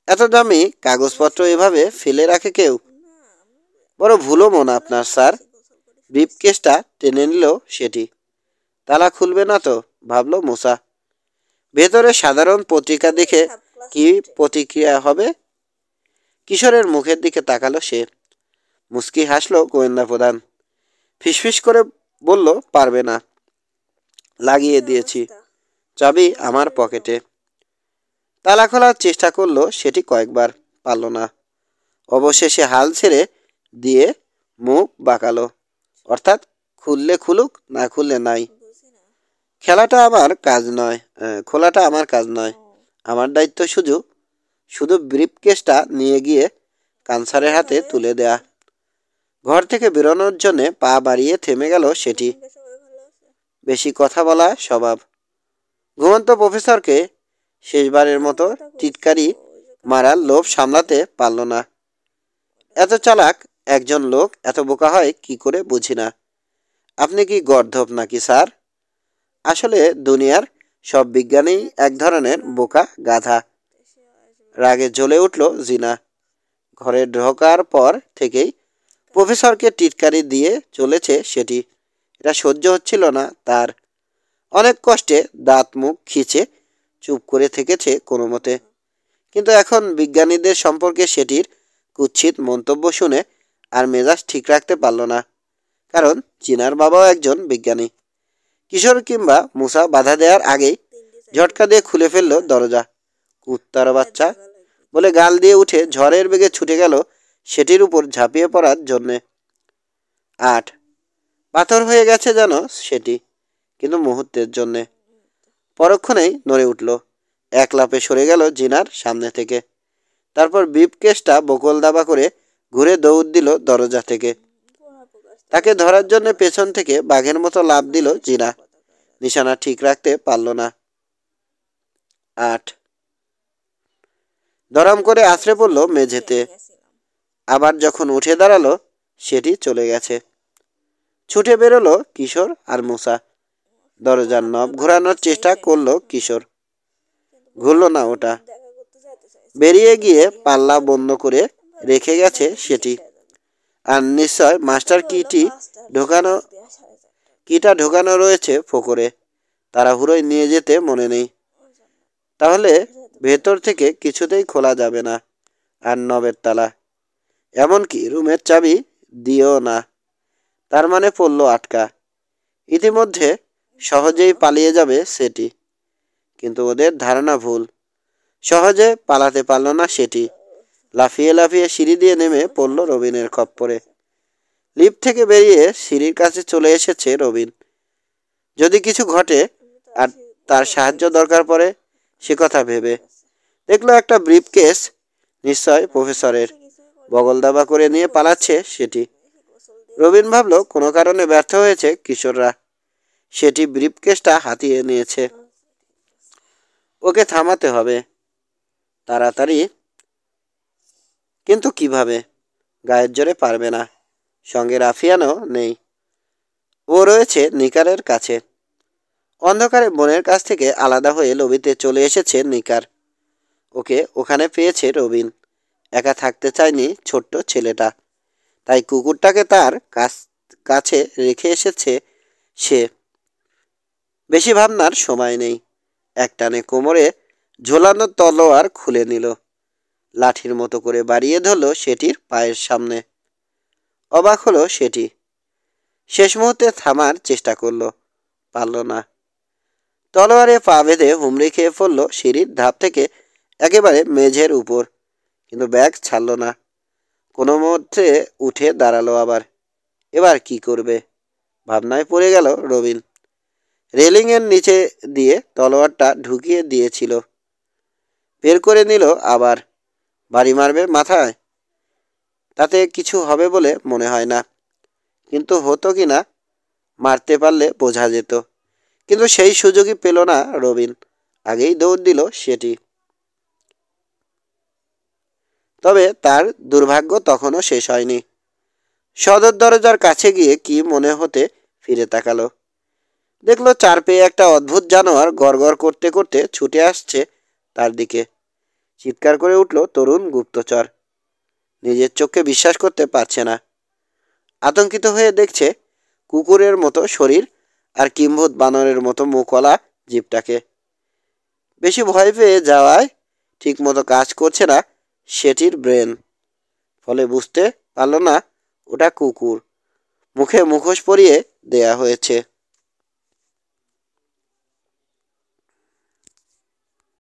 এত দামি কাগজপত্র এভাবে ফেলে রাখে কেউ? বড় ভুলো মন আপনার, স্যার। ব্রিফকেসটা টেনে নিল সেটি। তালা খুলবে না তো, ভাবল মুসা। ভেতরে সাধারণ পত্রিকা দেখে কি প্রতিক্রিয়া হবে? কিশোরের মুখের দিকে তাকালো সে। মুস্কি হাসলো গোয়েন্দা প্রধান। ফিসফিস করে বলল, পারবে না। লাগিয়ে দিয়েছি, চাবি আমার পকেটে। তালা খোলার চেষ্টা করলো সেটি কয়েকবার, পারল না। অবশেষে হাল ছেড়ে দিয়ে মুখ বাঁকালো। অর্থাৎ খুললে খুলুক, না খুললে নাই। খেলাটা আমার কাজ নয়, খোলাটা আমার কাজ নয়। আমার দায়িত্ব শুধু শুধু ব্রিফকেসটা নিয়ে গিয়ে কানসারের হাতে তুলে দেয়া। ঘর থেকে বেরোনোর জন্যে পা বাড়িয়ে থেমে গেল সেটি। বেশি কথা বলা স্বভাব। ঘুমন্ত প্রফেসরকে শেষবারের মতো টিটকারি মারার লোভ সামলাতে পারল না। এত চালাক একজন লোক এত বোকা হয় কি করে বুঝি না। আপনি কি গর্দভ নাকি স্যার? আসলে দুনিয়ার সব বিজ্ঞানী এক ধরনের বোকা গাধা। রাগে জ্বলে উঠল জিনা। ঘরে ঢোকার পর থেকেই প্রফেসরকে টিটকারি দিয়ে চলেছে সেটি। এটা সহ্য হচ্ছিল না তার। অনেক কষ্টে দাঁত মুখ খিচে চুপ করে থেকেছে কোনো মতে। কিন্তু এখন বিজ্ঞানীদের সম্পর্কে সেটির কুৎসিত মন্তব্য শুনে আর মেজাজ ঠিক রাখতে পারল না। কারণ জিনার বাবাও একজন বিজ্ঞানী। কিশোর কিংবা মুসা বাধা দেওয়ার আগেই ঝটকা দিয়ে খুলে ফেলল দরজা। কুত্তার বাচ্চা বলে গাল দিয়ে উঠে ঝড়ের বেগে ছুটে গেল সেটির উপর ঝাঁপিয়ে পড়ার জন্যে। 8 পাথর হয়ে গেছে যেন সেটি, কিন্তু মুহূর্তের জন্যে। পরক্ষণেই নড়ে উঠল। এক লাফে সরে গেল জিনার সামনে থেকে। তারপর ব্রিফকেসটা বকল দাবা করে ঘুরে দৌড় দিল দরজা থেকে। তাকে ধরার জন্য পেছন থেকে বাঘের মতো লাফ দিল জিনা। নিশানা ঠিক রাখতে পারল না। 8 দরম করে আছড়ে পড়ল মেঝেতে। আবার যখন উঠে দাঁড়ালো সেটি চলে গেছে। ছুটে বেরোলো কিশোর আর মুসা। দরজার নব ঘোরানোর চেষ্টা করলো কিশোর। ঘুরল না ওটা। বেরিয়ে গিয়ে পাল্লা বন্ধ করে রেখে গেছে সেটি। আর নিশ্চয় মাস্টার কিটা ঢোকানো রয়েছে ফোকরে। তাড়াহুড়োয় নিয়ে যেতে মনে নেই। তাহলে ভেতর থেকে কিছুতেই খোলা যাবে না। আর নবের তালা, এমনকি রুমের চাবি দিও না। তার মানে পড়ল আটকা। ইতিমধ্যে সহজেই পালিয়ে যাবে সেটি। কিন্তু ওদের ধারণা ভুল। সহজে পালাতে পারল না সেটি। লাফিয়ে লাফিয়ে সিঁড়ি দিয়ে নেমে পড়ল রবিনের খপ্পরে। লিফট থেকে বেরিয়ে সিঁড়ির কাছে চলে এসেছে রবিন। যদি কিছু ঘটে আর তার সাহায্য দরকার পড়ে সে কথা ভেবে দেখলো একটা ব্রিফকেস নিশ্চয় প্রফেসরের। বগল দাবা করে নিয়ে পালাচ্ছে সেটি। রবিন ভাবল কোনো কারণে ব্যর্থ হয়েছে কিশোররা। সেটি ব্রিফকেসটা হাতিয়ে নিয়েছে। ওকে থামাতে হবে তাড়াতাড়ি। কিন্তু কিভাবে? গায়ের জোরে পারবে না। সঙ্গে রাফিয়ানও নেই। ও রয়েছে নিকারের কাছে। অন্ধকারে বোনের কাছ থেকে আলাদা হয়ে লবিতে চলে এসেছে নিকার। ওকে ওখানে পেয়েছে রবিন। একা থাকতে চায়নি ছোট্ট ছেলেটা। তাই কুকুরটাকে তার কাছে রেখে এসেছে সে। বেশি ভাবনার সময় নেই। একটানে কোমরে ঝোলানো তলোয়ার খুলে নিল। লাঠির মতো করে বাড়িয়ে ধরল সেটির পায়ের সামনে। অবাক হলো সেটি। শেষ মুহূর্তে থামার চেষ্টা করল, পারল না। তলোয়ারে পা বেঁধে হুমড়ি খেয়ে পড়ল সিঁড়ির ধাপ থেকে একেবারে মেঝের উপর। কিন্তু ব্যাগ ছাড়ল না। কোনো মধ্যে উঠে দাঁড়ালো আবার। এবার কি করবে ভাবনায় পড়ে গেল রবিন। রেলিংয়ের নিচে দিয়ে তলোয়ারটা ঢুকিয়ে দিয়েছিল। বের করে নিল আবার। বাড়ি মারবে মাথায়? তাতে কিছু হবে বলে মনে হয় না। কিন্তু হতো কি না, মারতে পারলে বোঝা যেত। কিন্তু সেই সুযোগই পেল না রবিন। আগেই দৌড় দিল সেটি। তবে তার দুর্ভাগ্য তখনও শেষ হয়নি। সদর দরজার কাছে গিয়ে কি মনে হতে ফিরে তাকালো। দেখলো চার পেয়ে একটা অদ্ভুত জানোয়ার গড়গড় করতে করতে ছুটে আসছে তার দিকে। চিৎকার করে উঠল তরুণ গুপ্তচর। নিজের চোখকে বিশ্বাস করতে পারছে না। আতঙ্কিত হয়ে দেখছে কুকুরের মতো শরীর আর কিম্ভূত বানরের মতো মুখওয়ালা জীবটাকে। বেশি ভয় পেয়ে যাওয়ায় ঠিকমতো কাজ করছে না সেটির ব্রেন, ফলে বুঝতে পারল না ওটা কুকুর। মুখে মুখোশ পরিয়ে দেয়া হয়েছে।